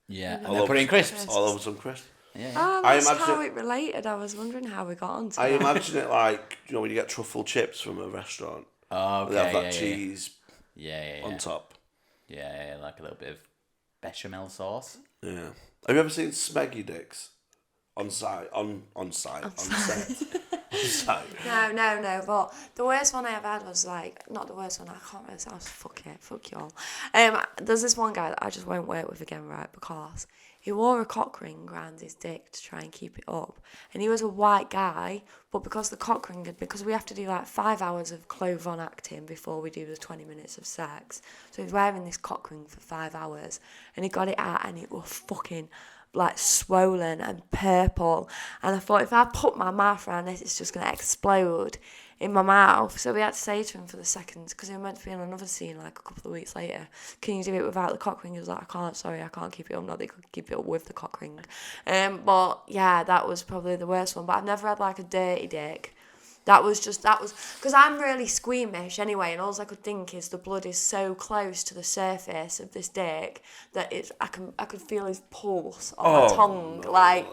Speaker 1: Yeah, and
Speaker 2: All
Speaker 1: they're
Speaker 2: over
Speaker 1: putting crisps.
Speaker 2: All over some crisps.
Speaker 1: Yeah.
Speaker 3: Oh,
Speaker 2: I
Speaker 3: that's
Speaker 2: imagine
Speaker 3: how it related. I was wondering how we got onto
Speaker 2: I
Speaker 3: that.
Speaker 2: imagine it like, you know, when you get truffle chips from a restaurant.
Speaker 1: Oh, okay.
Speaker 2: They have that
Speaker 1: yeah,
Speaker 2: cheese
Speaker 1: yeah.
Speaker 2: on top.
Speaker 1: Yeah, like a little bit of bechamel sauce.
Speaker 2: Yeah. Have you ever seen Smeggy Dicks? On set. On set. On site.
Speaker 3: No. But the worst one I ever had was like, not the worst one. I can't really say. Fuck it. Fuck y'all. There's this one guy that I just won't work with again, right? Because he wore a cock ring around his dick to try and keep it up, and he was a white guy. But because the cock ring, because we have to do like 5 hours of clove on acting before we do the 20 minutes of sex, so he's wearing this cock ring for 5 hours, and he got it out, and it was fucking like swollen and purple, and I thought if I put my mouth around this, it's just going to explode in my mouth. So we had to say to him for the seconds, because we were meant to be in another scene like a couple of weeks later, can you do it without the cock ring? He was like, I can't keep it up. Not that he could keep it up with the cock ring. But yeah, that was probably the worst one. But I've never had like a dirty dick. That was because I'm really squeamish anyway, and all I could think is the blood is so close to the surface of this dick that I could feel his pulse on my tongue.
Speaker 2: No,
Speaker 3: like,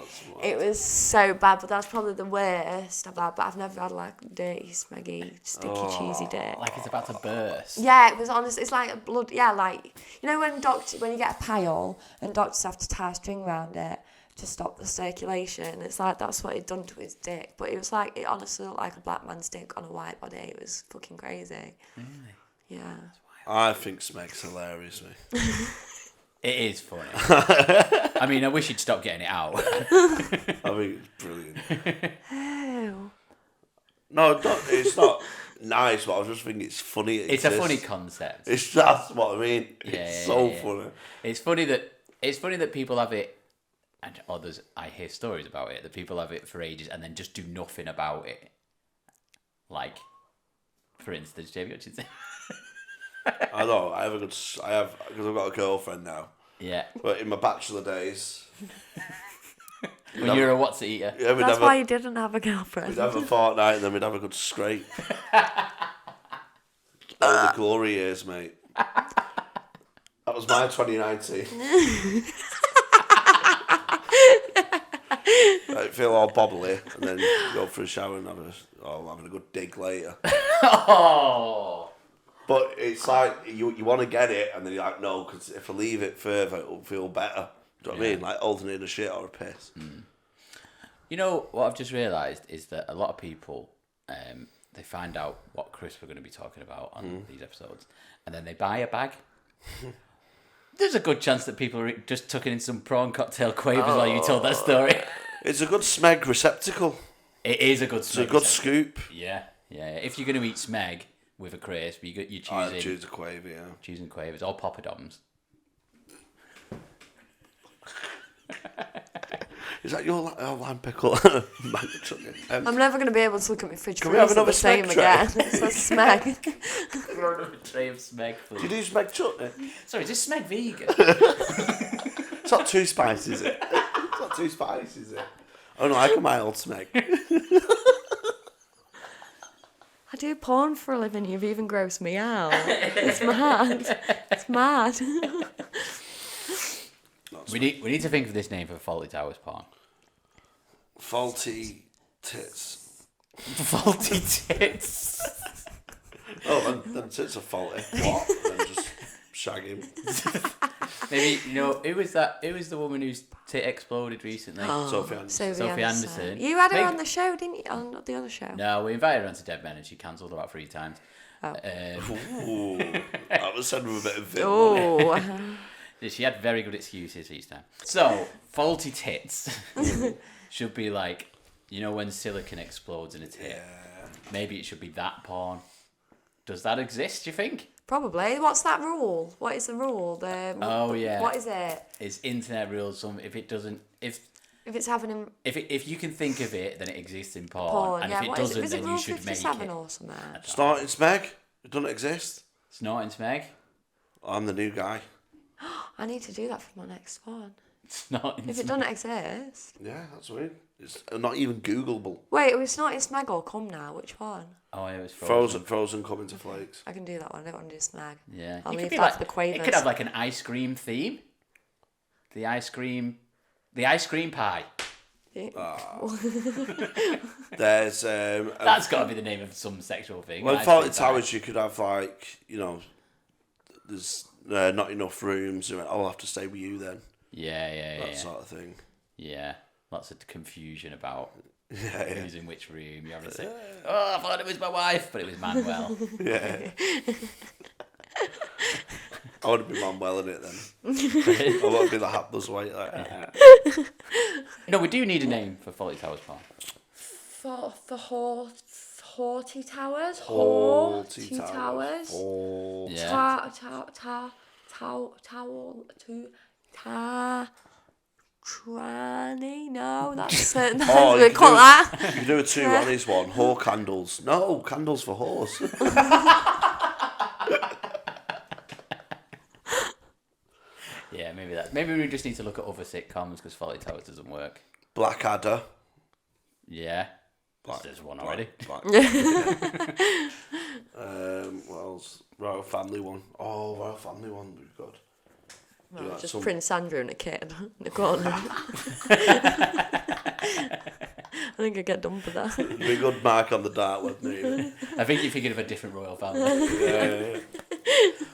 Speaker 3: it was so bad, but that's probably the worst I've had. But I've never had like dirty, smeggy, sticky, cheesy dick.
Speaker 1: Like it's about to burst.
Speaker 3: Yeah, it was honest. It's like a blood. Yeah, like, you know when you get a pile and doctors have to tie a string around it to stop the circulation. It's like that's what he'd done to his dick. But it was like, it honestly looked like a black man's dick on a white body. It was fucking crazy.
Speaker 1: Really?
Speaker 3: Yeah.
Speaker 2: I think Smeg's hilarious, mate.
Speaker 1: It is funny. I mean, I wish he'd stop getting it out.
Speaker 2: I think it's brilliant.
Speaker 3: Oh.
Speaker 2: No, it's not nice, but I just think it's funny.
Speaker 1: It's a funny concept.
Speaker 2: That's what I mean. It's so funny.
Speaker 1: It's funny that people have it, and others, I hear stories about it, that people have it for ages and then just do nothing about it. Like, for instance, Jamie, what did you say?
Speaker 2: I know, because I've got a girlfriend now.
Speaker 1: Yeah.
Speaker 2: But in my bachelor days...
Speaker 1: When you're a what's it eater.
Speaker 2: Yeah,
Speaker 3: That's why you didn't have a girlfriend.
Speaker 2: We'd have a fortnight and then we'd have a good scrape. Oh, the glory years, mate. That was my 2019. I feel all bobbly and then go for a shower and having a good dig later.
Speaker 1: Oh.
Speaker 2: But it's like you want to get it and then you're like, no, because if I leave it further, it'll feel better. Do you know what I mean? Like holding in a shit or a piss.
Speaker 1: Mm. You know what I've just realised is that a lot of people, they find out what crisp we're going to be talking about on these episodes, and then they buy a bag. There's a good chance that people just took in some prawn cocktail Quavers while you told that story.
Speaker 2: It's a good smeg receptacle.
Speaker 1: It is a good smeg.
Speaker 2: It's a good scoop.
Speaker 1: Yeah. If you're going to eat smeg with a crisp, you're choosing...
Speaker 2: I'd choose a Quaver, yeah.
Speaker 1: Choosing Quavers or poppadoms.
Speaker 2: Is that your lime pickle?
Speaker 3: I'm never going to be able to look at my fridge
Speaker 2: Can we have
Speaker 3: freezer
Speaker 2: another
Speaker 3: the same
Speaker 2: smeg
Speaker 3: again.
Speaker 2: tray?
Speaker 3: It's a smeg.
Speaker 1: Another tray of smeg, please.
Speaker 2: Do you do smeg chutney?
Speaker 1: Sorry, is this smeg vegan?
Speaker 2: It's not too spicy, is it? It's not too spicy, is it? Oh no, I like a mild smeg.
Speaker 3: I do porn for a living. You've even grossed me out. It's mad. It's mad.
Speaker 1: We need to think of this name for Faulty Towers porn.
Speaker 2: Faulty tits.
Speaker 1: Faulty tits.
Speaker 2: Oh, then tits are faulty. What? And then just shag him.
Speaker 1: Maybe, who was that? Who was the woman whose tit exploded recently?
Speaker 2: Sophie Anderson.
Speaker 1: Sophie Anderson.
Speaker 3: You had her on the show, didn't you? On the other show.
Speaker 1: No, we invited her onto Dead Men and she cancelled about 3 times.
Speaker 2: Ooh, that was said with a bit of vim.
Speaker 3: Oh.
Speaker 1: She had very good excuses each time. So, faulty tits should be like, you know when silicon explodes in a tit?
Speaker 2: Yeah.
Speaker 1: Maybe it should be that porn. Does that exist, do you think?
Speaker 3: Probably. What's that rule? What is the rule?
Speaker 1: Yeah.
Speaker 3: What is it?
Speaker 1: It's internet rules. If it doesn't... If
Speaker 3: it's happening...
Speaker 1: If you can think of it, then it exists in porn.
Speaker 3: Porn,
Speaker 1: And
Speaker 3: yeah.
Speaker 1: if it
Speaker 3: What
Speaker 1: doesn't,
Speaker 3: is it?
Speaker 1: then
Speaker 3: Rule
Speaker 1: you should make
Speaker 3: 57
Speaker 1: it.
Speaker 3: or something?
Speaker 2: Snorting Smeg? It doesn't exist.
Speaker 1: Snorting Smeg?
Speaker 2: I'm the new guy.
Speaker 3: I need to do that for my next one.
Speaker 1: Snorting
Speaker 3: If it
Speaker 1: Smeg.
Speaker 3: doesn't exist.
Speaker 2: Yeah, that's weird. It's not even Googleable.
Speaker 3: Wait, it was Snorting Smeg or Cum now? Which one?
Speaker 1: Oh, yeah, it was
Speaker 2: Frozen coming to flakes.
Speaker 3: I can do that one. I don't want to do Smeg.
Speaker 1: Yeah.
Speaker 3: I'll
Speaker 1: It could
Speaker 3: leave
Speaker 1: be
Speaker 3: that
Speaker 1: like,
Speaker 3: for the Quavers.
Speaker 1: It could have like an ice cream theme. The ice cream pie.
Speaker 2: There's
Speaker 1: That's got to be the name of some sexual thing.
Speaker 2: well,
Speaker 1: Ice
Speaker 2: Faulty
Speaker 1: cream pie.
Speaker 2: Towers, you could have like, there's not enough rooms. I'll have to stay with you then.
Speaker 1: Yeah.
Speaker 2: That sort of thing.
Speaker 1: Yeah. Lots of confusion about
Speaker 2: Yeah.
Speaker 1: who's in which room. You have to say, oh, I thought it was my wife, but it was Manuel.
Speaker 2: Yeah. I want to be Manuel in it then. I want to be the hapless white.
Speaker 1: No, we do need a name for Faulty Towers porn.
Speaker 3: For Haughty Towers?
Speaker 2: Haughty
Speaker 3: Towers?
Speaker 2: Oh.
Speaker 1: Yeah.
Speaker 3: Tranny? No, that's it.
Speaker 2: Oh,
Speaker 3: We call that.
Speaker 2: You can do a two Ronnie's one. Whore candles. No, candles for horse.
Speaker 1: Yeah, maybe that. Maybe we just need to look at other sitcoms because Faulty Towers doesn't work.
Speaker 2: Blackadder.
Speaker 1: Yeah. There's one already.
Speaker 2: Black. What else? Royal Family one. Oh, Royal Family one would be good.
Speaker 3: No,
Speaker 2: like
Speaker 3: just
Speaker 2: some-
Speaker 3: Prince Andrew and a kid in the corner. I think I'd get done for that.
Speaker 2: Be good mark on the dark web name.
Speaker 1: I think you're thinking of a different royal family.
Speaker 2: Yeah.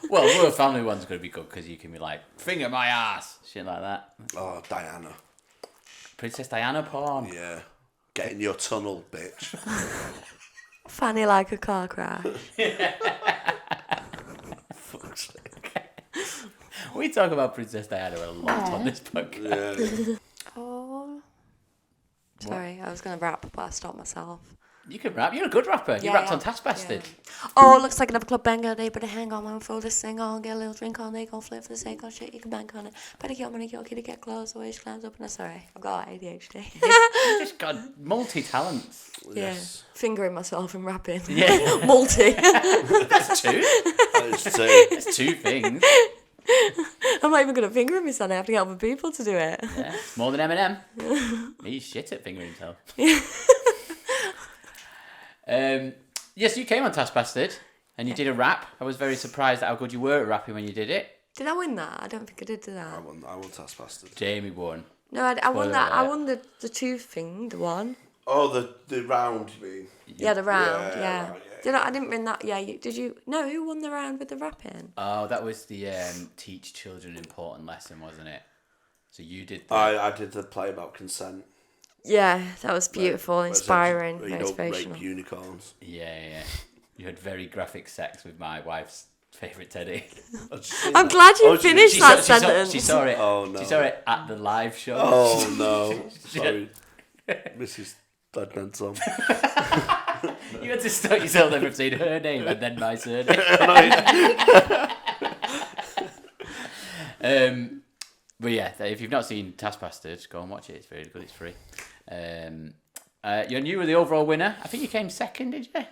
Speaker 1: Well, royal family one's going to be good because you can be like, finger my ass, shit like that.
Speaker 2: Oh, Diana.
Speaker 1: Princess Diana porn.
Speaker 2: Yeah. Get in your tunnel, bitch.
Speaker 3: Fanny like a car crash.
Speaker 2: Fuck's sake.
Speaker 1: We talk about Princess Diana a lot on this podcast.
Speaker 2: Yeah.
Speaker 3: Oh. Sorry, I was going to rap, but I stopped myself.
Speaker 1: You can rap. You're a good rapper. You
Speaker 3: Yeah,
Speaker 1: rapped
Speaker 3: yeah.
Speaker 1: on Task Bastard.
Speaker 3: Oh, looks like another club banger. They better hang on, man. Throw this thing on, get a little drink on. They gon' flip for the sake of shit. You can bank on it. Better get money, get kitty, get clothes. Always climbs up and sorry, I've got ADHD.
Speaker 1: You just got multi-talents.
Speaker 2: Yes.
Speaker 3: Yeah, fingering myself and rapping.
Speaker 1: Yeah.
Speaker 3: Multi.
Speaker 1: That's two.
Speaker 2: That is two.
Speaker 1: That's two things.
Speaker 3: I'm not even good at fingering myself. I have to get other people to do it.
Speaker 1: Yeah. More than Eminem. He's shit at fingering himself. Yes, you came on Task Bastard and you did a rap. I was very surprised at how good you were at rapping when you did it.
Speaker 3: Did I win that? I don't think I did do that.
Speaker 2: I won Task Bastard.
Speaker 1: Jamie won.
Speaker 3: No, I won
Speaker 1: Spoiler
Speaker 3: that. I
Speaker 1: alert.
Speaker 3: won the two thing, the one.
Speaker 2: Oh, the round, you mean?
Speaker 3: Yeah, the round.
Speaker 2: Yeah,
Speaker 3: Yeah.
Speaker 2: right, yeah.
Speaker 3: Did I didn't win that. Yeah, did you? No, who won the round with the rapping?
Speaker 1: Oh, that was the teach children important lesson, wasn't it? So you did that.
Speaker 2: I did the play about consent.
Speaker 3: Yeah, that was beautiful,
Speaker 2: Where it said,
Speaker 3: inspiring,
Speaker 2: you don't
Speaker 3: motivational.
Speaker 2: rape unicorns.
Speaker 1: Yeah. You had very graphic sex with my wife's favourite teddy.
Speaker 3: I'm glad you
Speaker 2: Oh, she-
Speaker 3: finished
Speaker 2: she
Speaker 3: that
Speaker 1: saw,
Speaker 3: sentence.
Speaker 1: she saw it.
Speaker 2: Oh, no.
Speaker 1: She saw it at the live show.
Speaker 2: Oh, no. Sorry. Mrs. Dadnansom.
Speaker 1: You had to stop yourself there from saying her name and then my surname. But yeah, if you've not seen Task Bastard, go and watch it. It's very good. It's free. You were the overall winner. I think you came second, did you?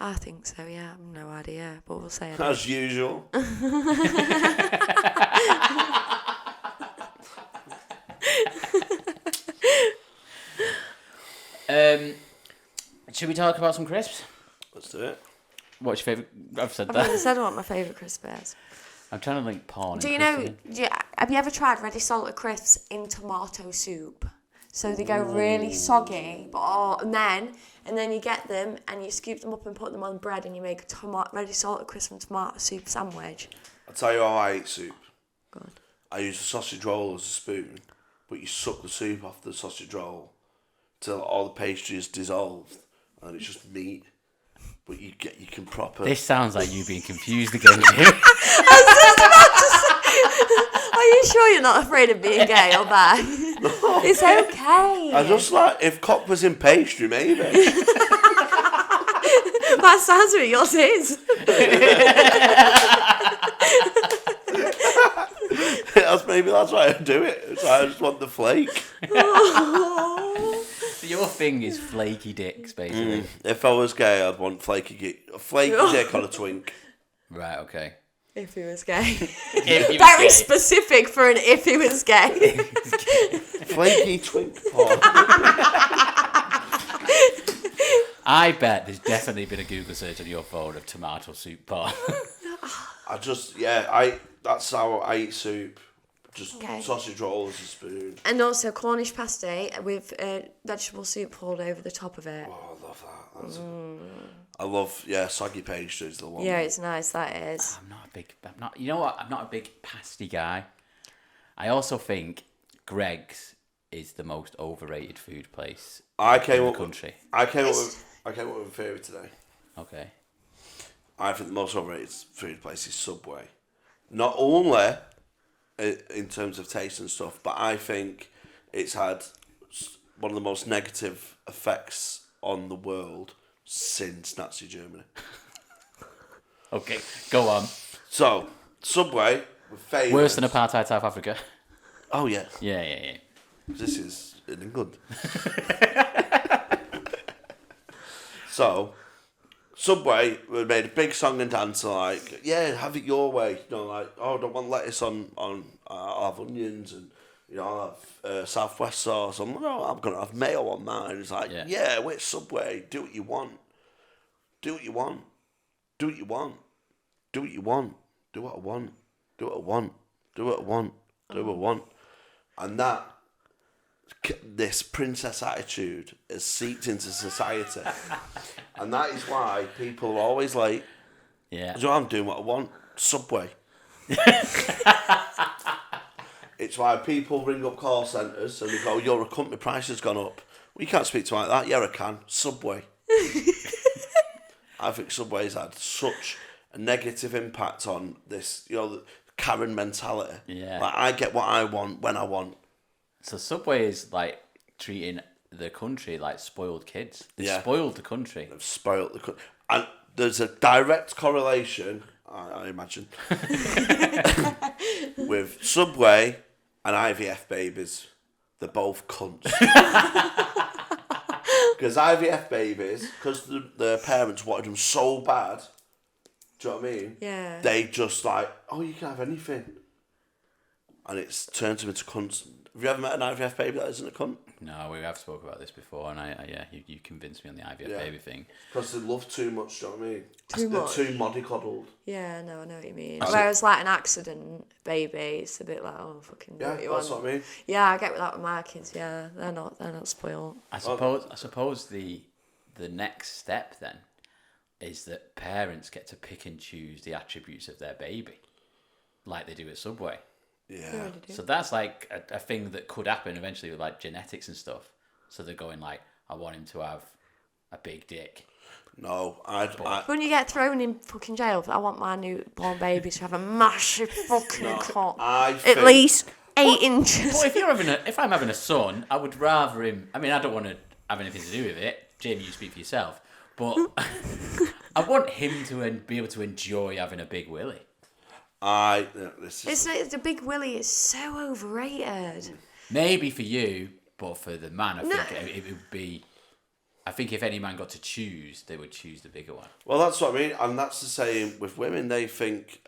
Speaker 3: I think so. Yeah, I've no idea, but we'll say it.
Speaker 2: As usual.
Speaker 1: Should we talk about some crisps?
Speaker 2: Let's do it.
Speaker 1: What's your favourite? I've said
Speaker 3: I've
Speaker 1: that.
Speaker 3: never said what my favourite crisp is.
Speaker 1: I'm trying to link porn.
Speaker 3: Do
Speaker 1: and
Speaker 3: you know?
Speaker 1: crisps.
Speaker 3: Have you ever tried ready salted crisps in tomato soup? So they go really soggy, but and then you get them and you scoop them up and put them on bread and you make a ready salted crisp and tomato soup sandwich.
Speaker 2: I'll tell you how I eat soup.
Speaker 3: Good.
Speaker 2: I use a sausage roll as a spoon, but you suck the soup off the sausage roll till all the pastry is dissolved and it's just meat. but you can proper.
Speaker 1: This sounds like you being confused again, Jim.
Speaker 3: Are you sure you're not afraid of being gay or bi? It's okay.
Speaker 2: I just like if cock was in pastry, maybe.
Speaker 3: That sounds what yours is.
Speaker 2: That's why I do it. So I just want the flake.
Speaker 1: So your thing is flaky dicks, basically.
Speaker 2: If I was gay, I'd want a flaky dick on a twink.
Speaker 1: Right. Okay.
Speaker 3: If he was gay.
Speaker 1: If you
Speaker 3: Very
Speaker 1: gay.
Speaker 3: specific for an if he was gay.
Speaker 2: Flaky twink porn.
Speaker 1: I bet there's definitely been a Google search on your phone of tomato soup porn.
Speaker 2: That's how I eat soup. Just
Speaker 3: Okay.
Speaker 2: sausage roll as a spoon.
Speaker 3: And also Cornish pasty with vegetable soup poured over the top of it.
Speaker 2: Oh, I love that. I love, soggy pastry is the one.
Speaker 3: Yeah, it's nice, that is.
Speaker 1: You know what? I'm not a big pasty guy. I also think Greg's is the most overrated food place
Speaker 2: I came
Speaker 1: in
Speaker 2: up
Speaker 1: the country.
Speaker 2: I came up with a theory today.
Speaker 1: Okay.
Speaker 2: I think the most overrated food place is Subway. Not only in terms of taste and stuff, but I think it's had one of the most negative effects on the world since Nazi Germany.
Speaker 1: Okay, go on.
Speaker 2: So, Subway were famous.
Speaker 1: Worse than apartheid South Africa.
Speaker 2: Oh, yeah.
Speaker 1: Yeah.
Speaker 2: This is in England. So, Subway made a big song and dance like, yeah, have it your way. You know, like, oh, I don't want lettuce on I'll have onions and, I'll have Southwest sauce. No, I'm going to have mayo on mine. It's like, yeah, wait, Subway, do what you want. Do what you want. Do what you want. Do what you want. Do what I want. Do what I want. Do what I want. Do what I want. And this princess attitude has seeped into society. And that is why people are always late.
Speaker 1: Yeah.
Speaker 2: So I'm doing what I want. Subway. It's why people ring up call centres and they go, your company price has gone up. Well, you can't speak to me like that. Yeah, I can. Subway. I think Subway's had such a negative impact on this, the Karen mentality.
Speaker 1: Yeah.
Speaker 2: Like, I get what I want when I want.
Speaker 1: So Subway is like treating the country like spoiled kids. They've
Speaker 2: Yeah.
Speaker 1: spoiled the country.
Speaker 2: They've spoilt the country. And there's a direct correlation, I imagine, with Subway and IVF babies. They're both cunts. Because IVF babies, because the parents wanted them so bad, do you know what I mean?
Speaker 3: Yeah.
Speaker 2: They just like, oh, you can have anything. And it's turned them into cunts. Have you ever met an IVF baby that isn't a cunt?
Speaker 1: No, we have spoken about this before, and you convinced me on the IVF baby thing.
Speaker 2: Because they love too much, do you know what I mean?
Speaker 3: Too much?
Speaker 2: They're too mollycoddled.
Speaker 3: Yeah, no, I know what you mean. Whereas, like, an accident baby, it's a bit like, oh, fucking do
Speaker 2: Yeah,
Speaker 3: what you
Speaker 2: that's
Speaker 3: want.
Speaker 2: what I mean.
Speaker 3: Yeah, I get that with my kids, yeah. They're not spoiled.
Speaker 1: I suppose the next step then is that parents get to pick and choose the attributes of their baby, like they do at Subway.
Speaker 2: Yeah.
Speaker 1: So that's like a thing that could happen eventually with like genetics and stuff. So they're going like, I want him to have a big dick.
Speaker 2: No,
Speaker 3: When you get thrown in fucking jail, I want my newborn baby to have a massive fucking cock. At least 8 inches.
Speaker 1: But if I'm having a son, I would rather him. I mean, I don't want to have anything to do with it. Jamie, you speak for yourself. But I want him to be able to enjoy having a big willy.
Speaker 3: The big willy is so overrated.
Speaker 1: Maybe for you, but for the man, I think it would be. I think if any man got to choose, they would choose the bigger one.
Speaker 2: Well, that's what I mean, and that's the same with women. They think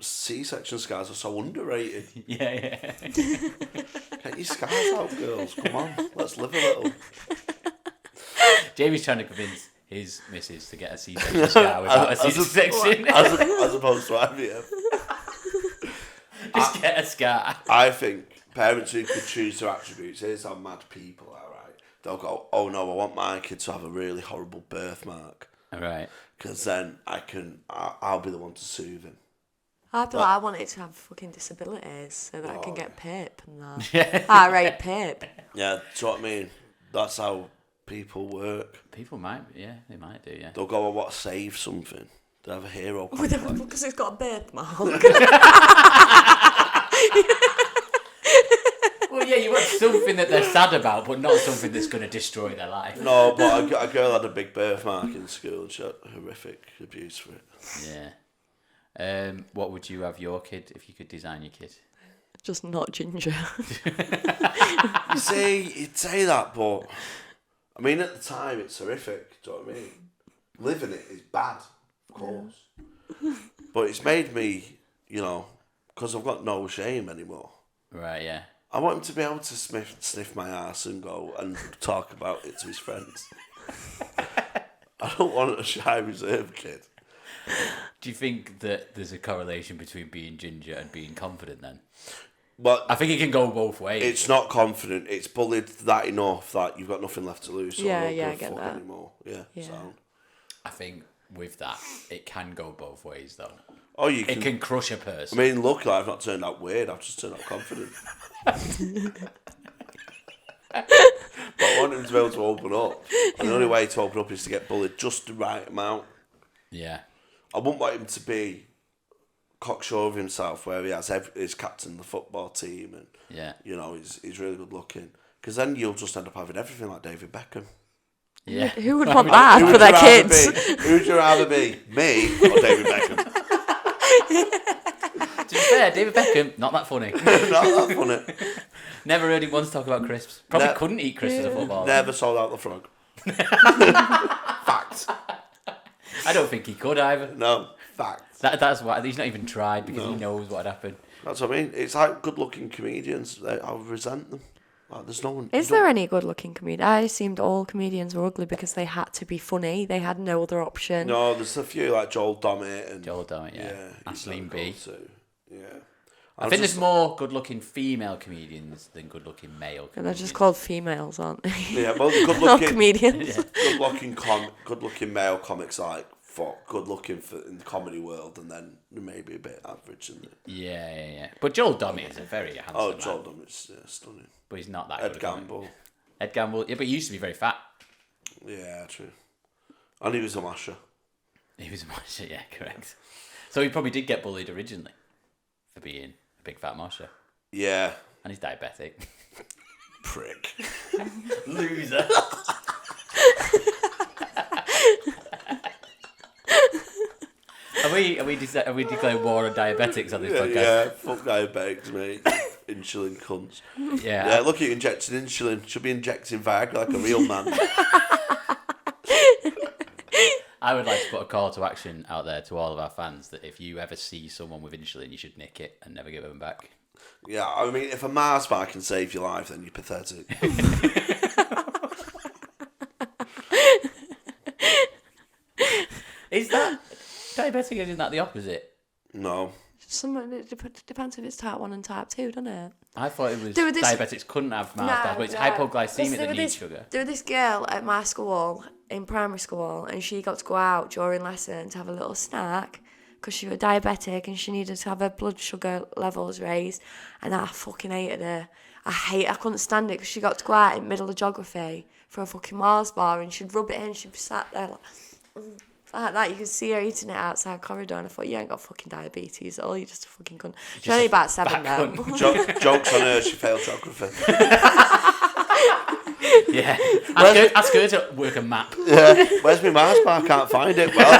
Speaker 2: C-section scars are so underrated.
Speaker 1: Yeah.
Speaker 2: Get your scars out, girls. Come on, let's live a little.
Speaker 1: Jamie's trying to convince his missus to get a C-section scar without a C-section.
Speaker 2: As opposed to IVF.
Speaker 1: Just get a scar.
Speaker 2: I think parents who could choose their attributes, here's how mad people are, right? They'll go, oh no, I want my kid to have a really horrible birthmark.
Speaker 1: Right.
Speaker 2: Because then I'll be the one to soothe him.
Speaker 3: I feel like I wanted to have fucking disabilities so that I can get PIP and that. I rate PIP.
Speaker 2: Yeah, do you know what I mean? That's how people work.
Speaker 1: People might, yeah, they might do, yeah.
Speaker 2: They'll go, I want to save something. They have a hero complex.
Speaker 3: Because it's got a birthmark.
Speaker 1: Well, yeah, you want something that they're sad about, but not something that's going to destroy their life.
Speaker 2: No, but a girl had a big birthmark in school and she had horrific abuse for it.
Speaker 1: Yeah. What would you have your kid if you could design your kid?
Speaker 3: Just not ginger.
Speaker 2: You see, you'd say that, but I mean, at the time, it's horrific. Do you know what I mean? Living it is bad, of course. But it's made me, you know, because I've got no shame anymore.
Speaker 1: Right, yeah.
Speaker 2: I want him to be able to sniff my ass and go and talk about it to his friends. I don't want a shy, reserved kid.
Speaker 1: Do you think that there's a correlation between being ginger and being confident then?
Speaker 2: But
Speaker 1: I think it can go both ways.
Speaker 2: it's not confident. It's bullied that enough that you've got nothing left to lose. So
Speaker 3: Yeah,
Speaker 2: I don't
Speaker 3: yeah,
Speaker 2: give
Speaker 3: I get
Speaker 2: a fuck
Speaker 3: that.
Speaker 2: anymore. Yeah. Sound.
Speaker 1: I think with that, it can go both ways though.
Speaker 2: Oh, you
Speaker 1: It can crush a person.
Speaker 2: I mean, luckily I've not turned out weird. I've just turned out confident. But I want him to be able to open up. And the only way to open up is to get bullied just the right amount.
Speaker 1: Yeah.
Speaker 2: I wouldn't want him to be cocksure of himself, where he has he's captain of the football team and
Speaker 1: Yeah.
Speaker 2: you know he's really good looking. Because then you'll just end up having everything like David Beckham.
Speaker 1: Yeah.
Speaker 3: Who would want that for their kids?
Speaker 2: Who would you rather be, me or David Beckham?
Speaker 1: To be fair, David Beckham, not that funny.
Speaker 2: Not that funny.
Speaker 1: Never heard him once talk about crisps. Probably
Speaker 2: Ne-
Speaker 1: couldn't eat crisps as a footballer.
Speaker 2: Never sold out the frog. Fact.
Speaker 1: I don't think he could either.
Speaker 2: No, fact.
Speaker 1: That's why he's not even tried because
Speaker 2: No.
Speaker 1: he knows what happened.
Speaker 2: That's what I mean. It's like good-looking comedians. I resent them. Like, there's no one.
Speaker 3: Is there any good-looking comedians? I assumed all comedians were ugly because they had to be funny. They had no other option.
Speaker 2: No, there's a few like Joel Dommett and
Speaker 1: Joel Dommett, yeah.
Speaker 2: he's
Speaker 1: Aisling
Speaker 2: not
Speaker 1: B.
Speaker 2: cool too. Yeah.
Speaker 1: I think there's more good-looking female comedians than good-looking male comedians.
Speaker 3: And they're just called females, aren't they?
Speaker 2: Yeah, well,
Speaker 3: Not
Speaker 2: good-looking,
Speaker 3: comedians.
Speaker 2: good-looking male comics like good-looking in the comedy world, and then maybe a bit average. Isn't it?
Speaker 1: Yeah. But Joel Dommett is a very handsome
Speaker 2: Oh,
Speaker 1: man.
Speaker 2: Joel Dommett's stunning.
Speaker 1: But he's not that
Speaker 2: Ed
Speaker 1: good. at comedy.
Speaker 2: Gamble.
Speaker 1: Ed Gamble, yeah, but he used to be very fat.
Speaker 2: Yeah, true. And he was a masher.
Speaker 1: He was a masher, yeah, correct. So he probably did get bullied originally for being a big fat masher.
Speaker 2: Yeah.
Speaker 1: And he's diabetic.
Speaker 2: Prick.
Speaker 1: Loser. Are we declaring war on diabetics on this podcast?
Speaker 2: Yeah, fuck diabetics, mate. Insulin cunts.
Speaker 1: Yeah.
Speaker 2: Yeah, look at you injecting insulin. Should be injecting Viagra like a real man.
Speaker 1: I would like to put a call to action out there to all of our fans that if you ever see someone with insulin, you should nick it and never give them back.
Speaker 2: Yeah, I mean, if a Mars bar can save your life, then you're pathetic.
Speaker 1: Is that diabetic? Isn't that the opposite?
Speaker 2: No.
Speaker 3: It depends if it's type 1 and type 2, doesn't it?
Speaker 1: I thought it was
Speaker 3: There was this-
Speaker 1: diabetics couldn't have Mars bars, but it's hypoglycemic that needs sugar.
Speaker 3: There was this girl at my school, in primary school, and she got to go out during lesson to have a little snack because she was diabetic and she needed to have her blood sugar levels raised, and I fucking hated her. I couldn't stand it because she got to go out in the middle of geography for a fucking Mars bar and she'd rub it in, she'd be sat there like that. You could see her eating it outside the corridor, and I thought, you ain't got fucking diabetes at all, you're just a fucking cunt. She's only about 7 now.
Speaker 2: Jokes on her, she failed geography.
Speaker 1: Yeah. Ask her to work a map.
Speaker 2: Yeah. Where's my Mars bar? I can't find it. Well,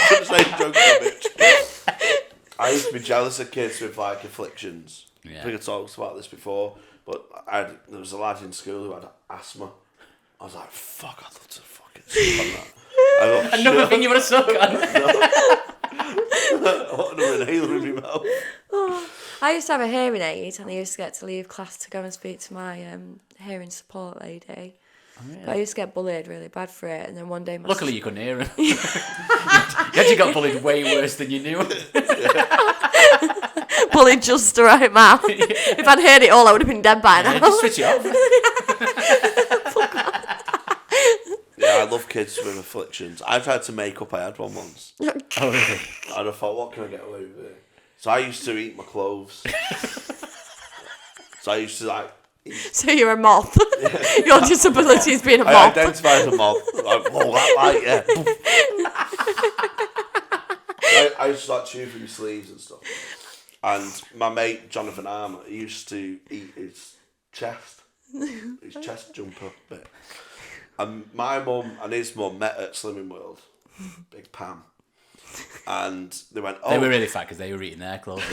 Speaker 2: don't say jokes on it. I used to be jealous of kids with like afflictions.
Speaker 1: Yeah.
Speaker 2: I think I talked about this before, but there was a lad in school who had asthma. I was like, fuck, I'd love to fucking suck on that.
Speaker 1: Another thing you want to suck on.
Speaker 2: I want another inhaler in my mouth.
Speaker 3: I used to have a hearing aid and I used to get to leave class to go and speak to my hearing support lady. Oh, really? But I used to get bullied really bad for it, and then one day
Speaker 1: Luckily you couldn't hear him. You actually got bullied way worse than you knew.
Speaker 3: bullied just the right amount. If I'd heard it all, I would have been dead by now.
Speaker 1: Just switch it off.
Speaker 2: Yeah, I love kids with afflictions. I tried to make up I had one once.
Speaker 1: Oh, really?
Speaker 2: And I thought, what can I get away with it? So I used to eat my clothes. So I used to like
Speaker 3: So you're a moth. Your disability is being a
Speaker 2: I
Speaker 3: moth.
Speaker 2: identify as a moth. Like, whoa, that light, yeah. I used to like chew through my sleeves and stuff. And my mate Jonathan Armour, he used to eat his chest jumper bit. And my mum and his mum met at Slimming World, Big Pam. And they went,
Speaker 1: They were really fat because they were eating their clothes.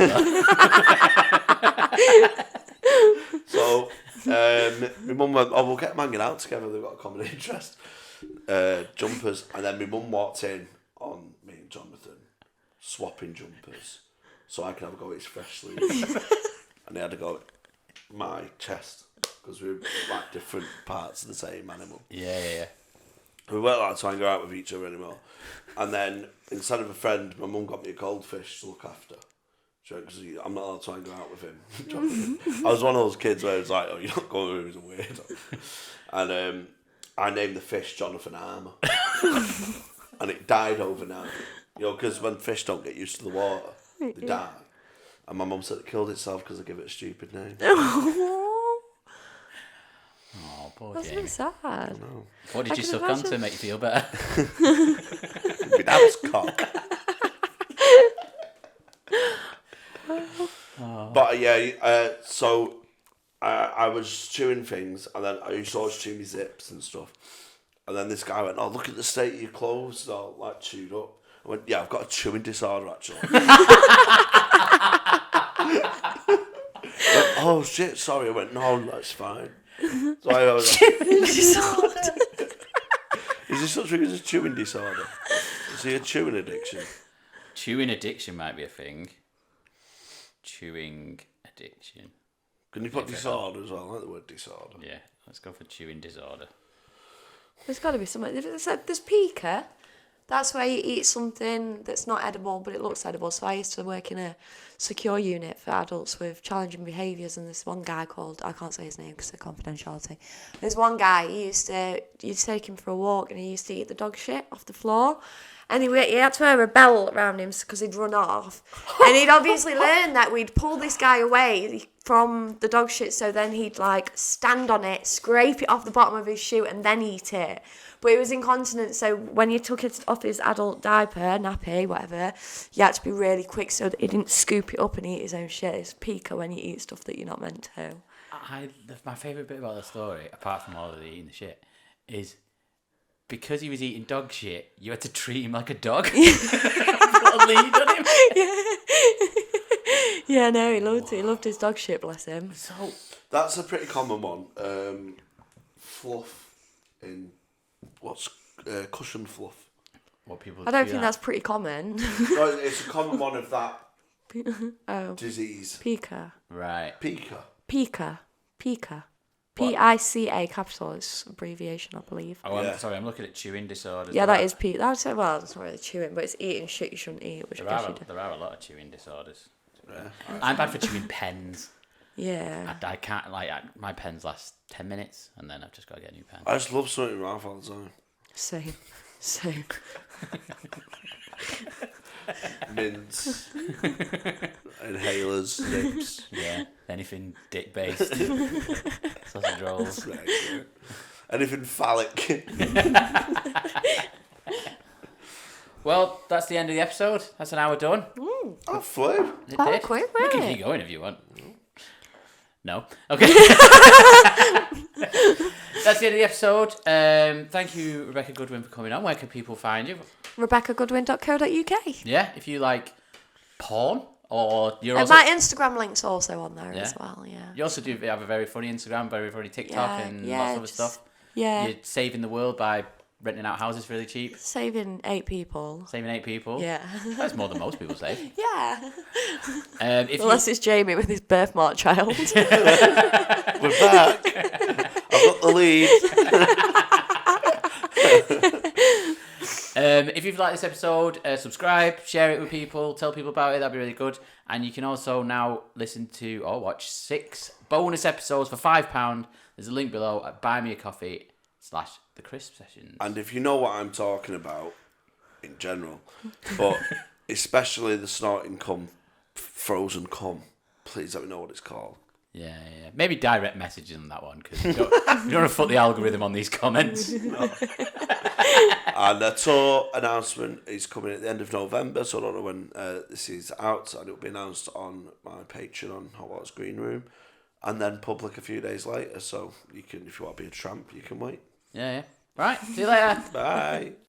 Speaker 2: So, my mum went, we'll get them hanging out together. They've got a common interest. Jumpers. And then my mum walked in on me and Jonathan swapping jumpers. So I could have a go at his fresh sleeves. And they had to go at my chest. Because we were like different parts of the same animal.
Speaker 1: Yeah.
Speaker 2: We weren't allowed to hang out with each other anymore. And then, instead of a friend, my mum got me a goldfish to look after. Because I'm not allowed to hang out with him. I was one of those kids where it was like, oh, you're not going with him, he's a weirdo. And I named the fish Jonathan Armour. And it died overnight. You know, because when fish don't get used to the water, they die. And my mum said it killed itself because I give it a stupid name.
Speaker 1: Oh, poor
Speaker 3: That's
Speaker 1: Jamie.
Speaker 3: so sad.
Speaker 1: What did you suck on to make you feel better?
Speaker 2: My dad's cock. But yeah, so I was chewing things, and then I used to always chew my zips and stuff. And then this guy went, "Oh, look at the state of your clothes, they're all like chewed up." I went, "Yeah, I've got a chewing disorder actually." Went, oh shit, sorry. I went, "No, that's fine." So I was like,
Speaker 3: Chewing disorder.
Speaker 2: is there such thing as a chewing disorder? Is he a chewing addiction?
Speaker 1: Chewing addiction might be a thing. Chewing addiction.
Speaker 2: Can you put disorder as well? I like the word disorder.
Speaker 1: Yeah, let's go for chewing disorder.
Speaker 3: There's got to be something. There's pica. That's where you eat something that's not edible, but it looks edible. So I used to work in a secure unit for adults with challenging behaviours, and this one guy called, I can't say his name because of confidentiality. There's one guy, you'd take him for a walk, and he used to eat the dog shit off the floor. And he had to wear a belt around him because he'd run off. And he'd obviously learned that we'd pull this guy away from the dog shit, so then he'd like stand on it, scrape it off the bottom of his shoe, and then eat it. But he was incontinent, so when you took it off his adult diaper, nappy, whatever, you had to be really quick so that he didn't scoop it up and eat his own shit. It's pica when you eat stuff that you're not meant to.
Speaker 1: My favourite bit about the story, apart from all of the eating the shit, is because he was eating dog shit, you had to treat him like a dog. Put a lead on him.
Speaker 3: Yeah, no, he loved it. He loved his dog shit, bless him.
Speaker 1: So
Speaker 2: That's a pretty common one. Fluff in cushion fluff.
Speaker 1: what people
Speaker 3: I don't
Speaker 1: do
Speaker 3: think
Speaker 1: that.
Speaker 3: that's pretty common.
Speaker 2: No, it's a common one of that
Speaker 3: Oh,
Speaker 2: disease.
Speaker 3: pica.
Speaker 1: Right.
Speaker 2: Pica.
Speaker 3: Pica. P-I-C-A capital. It's abbreviation, I believe.
Speaker 1: Oh,
Speaker 2: Yeah.
Speaker 1: I'm sorry, I'm looking at chewing disorders.
Speaker 3: Yeah, that is pica. That's not really chewing, but it's eating shit you shouldn't eat, which I
Speaker 1: There
Speaker 3: guess
Speaker 1: are,
Speaker 3: you do.
Speaker 1: there are a lot of chewing disorders.
Speaker 2: Yeah.
Speaker 1: I'm bad for chewing pens.
Speaker 3: Yeah.
Speaker 1: I can't, my pens last 10 minutes and then I've just got to get a new pen.
Speaker 2: I just love something in my mouth all the time.
Speaker 3: Same.
Speaker 2: Mints, inhalers, nips.
Speaker 1: Yeah, anything dick based. Sausage rolls.
Speaker 2: Right. Anything phallic.
Speaker 1: Well, that's the end of the episode. That's an hour done.
Speaker 2: Oh, flew.
Speaker 1: It
Speaker 3: Oh,
Speaker 1: did.
Speaker 3: quick,
Speaker 1: We can
Speaker 3: right.
Speaker 1: keep going if you want. No. Okay. That's the end of the episode. Thank you, Rebecca Goodwin, for coming on. Where can people find you?
Speaker 3: RebeccaGoodwin.co.uk.
Speaker 1: Yeah, if you like porn or you're
Speaker 3: And
Speaker 1: also...
Speaker 3: my Instagram link's also on there
Speaker 1: Yeah.
Speaker 3: as well, yeah.
Speaker 1: You also do have a very funny Instagram, very funny TikTok, and lots of other stuff.
Speaker 3: Yeah.
Speaker 1: You're saving the world by renting out houses really cheap.
Speaker 3: Saving 8 people.
Speaker 1: Saving 8 people.
Speaker 3: Yeah.
Speaker 1: That's more than most people save.
Speaker 3: Yeah.
Speaker 1: If
Speaker 3: Unless it's Jamie with his birthmark child.
Speaker 2: We're back. I've got the lead.
Speaker 1: if you've liked this episode, subscribe, share it with people, tell people about it. That'd be really good. And you can also now listen to or watch 6 bonus episodes for £5. There's a link below at buymeacoffee.com/the crisp sessions.
Speaker 2: And if you know what I'm talking about, in general, but especially the snorting cum, frozen cum, please let me know what it's called.
Speaker 1: Yeah. Maybe direct messages on that one because you don't want to fuck the algorithm on these comments.
Speaker 2: And the tour announcement is coming at the end of November, so I don't know when this is out, and it'll be announced on my Patreon on Hot Waters Green Room, and then public a few days later. So you can, if you want to be a tramp, you can wait.
Speaker 1: Yeah. Right. See you later.
Speaker 2: Bye.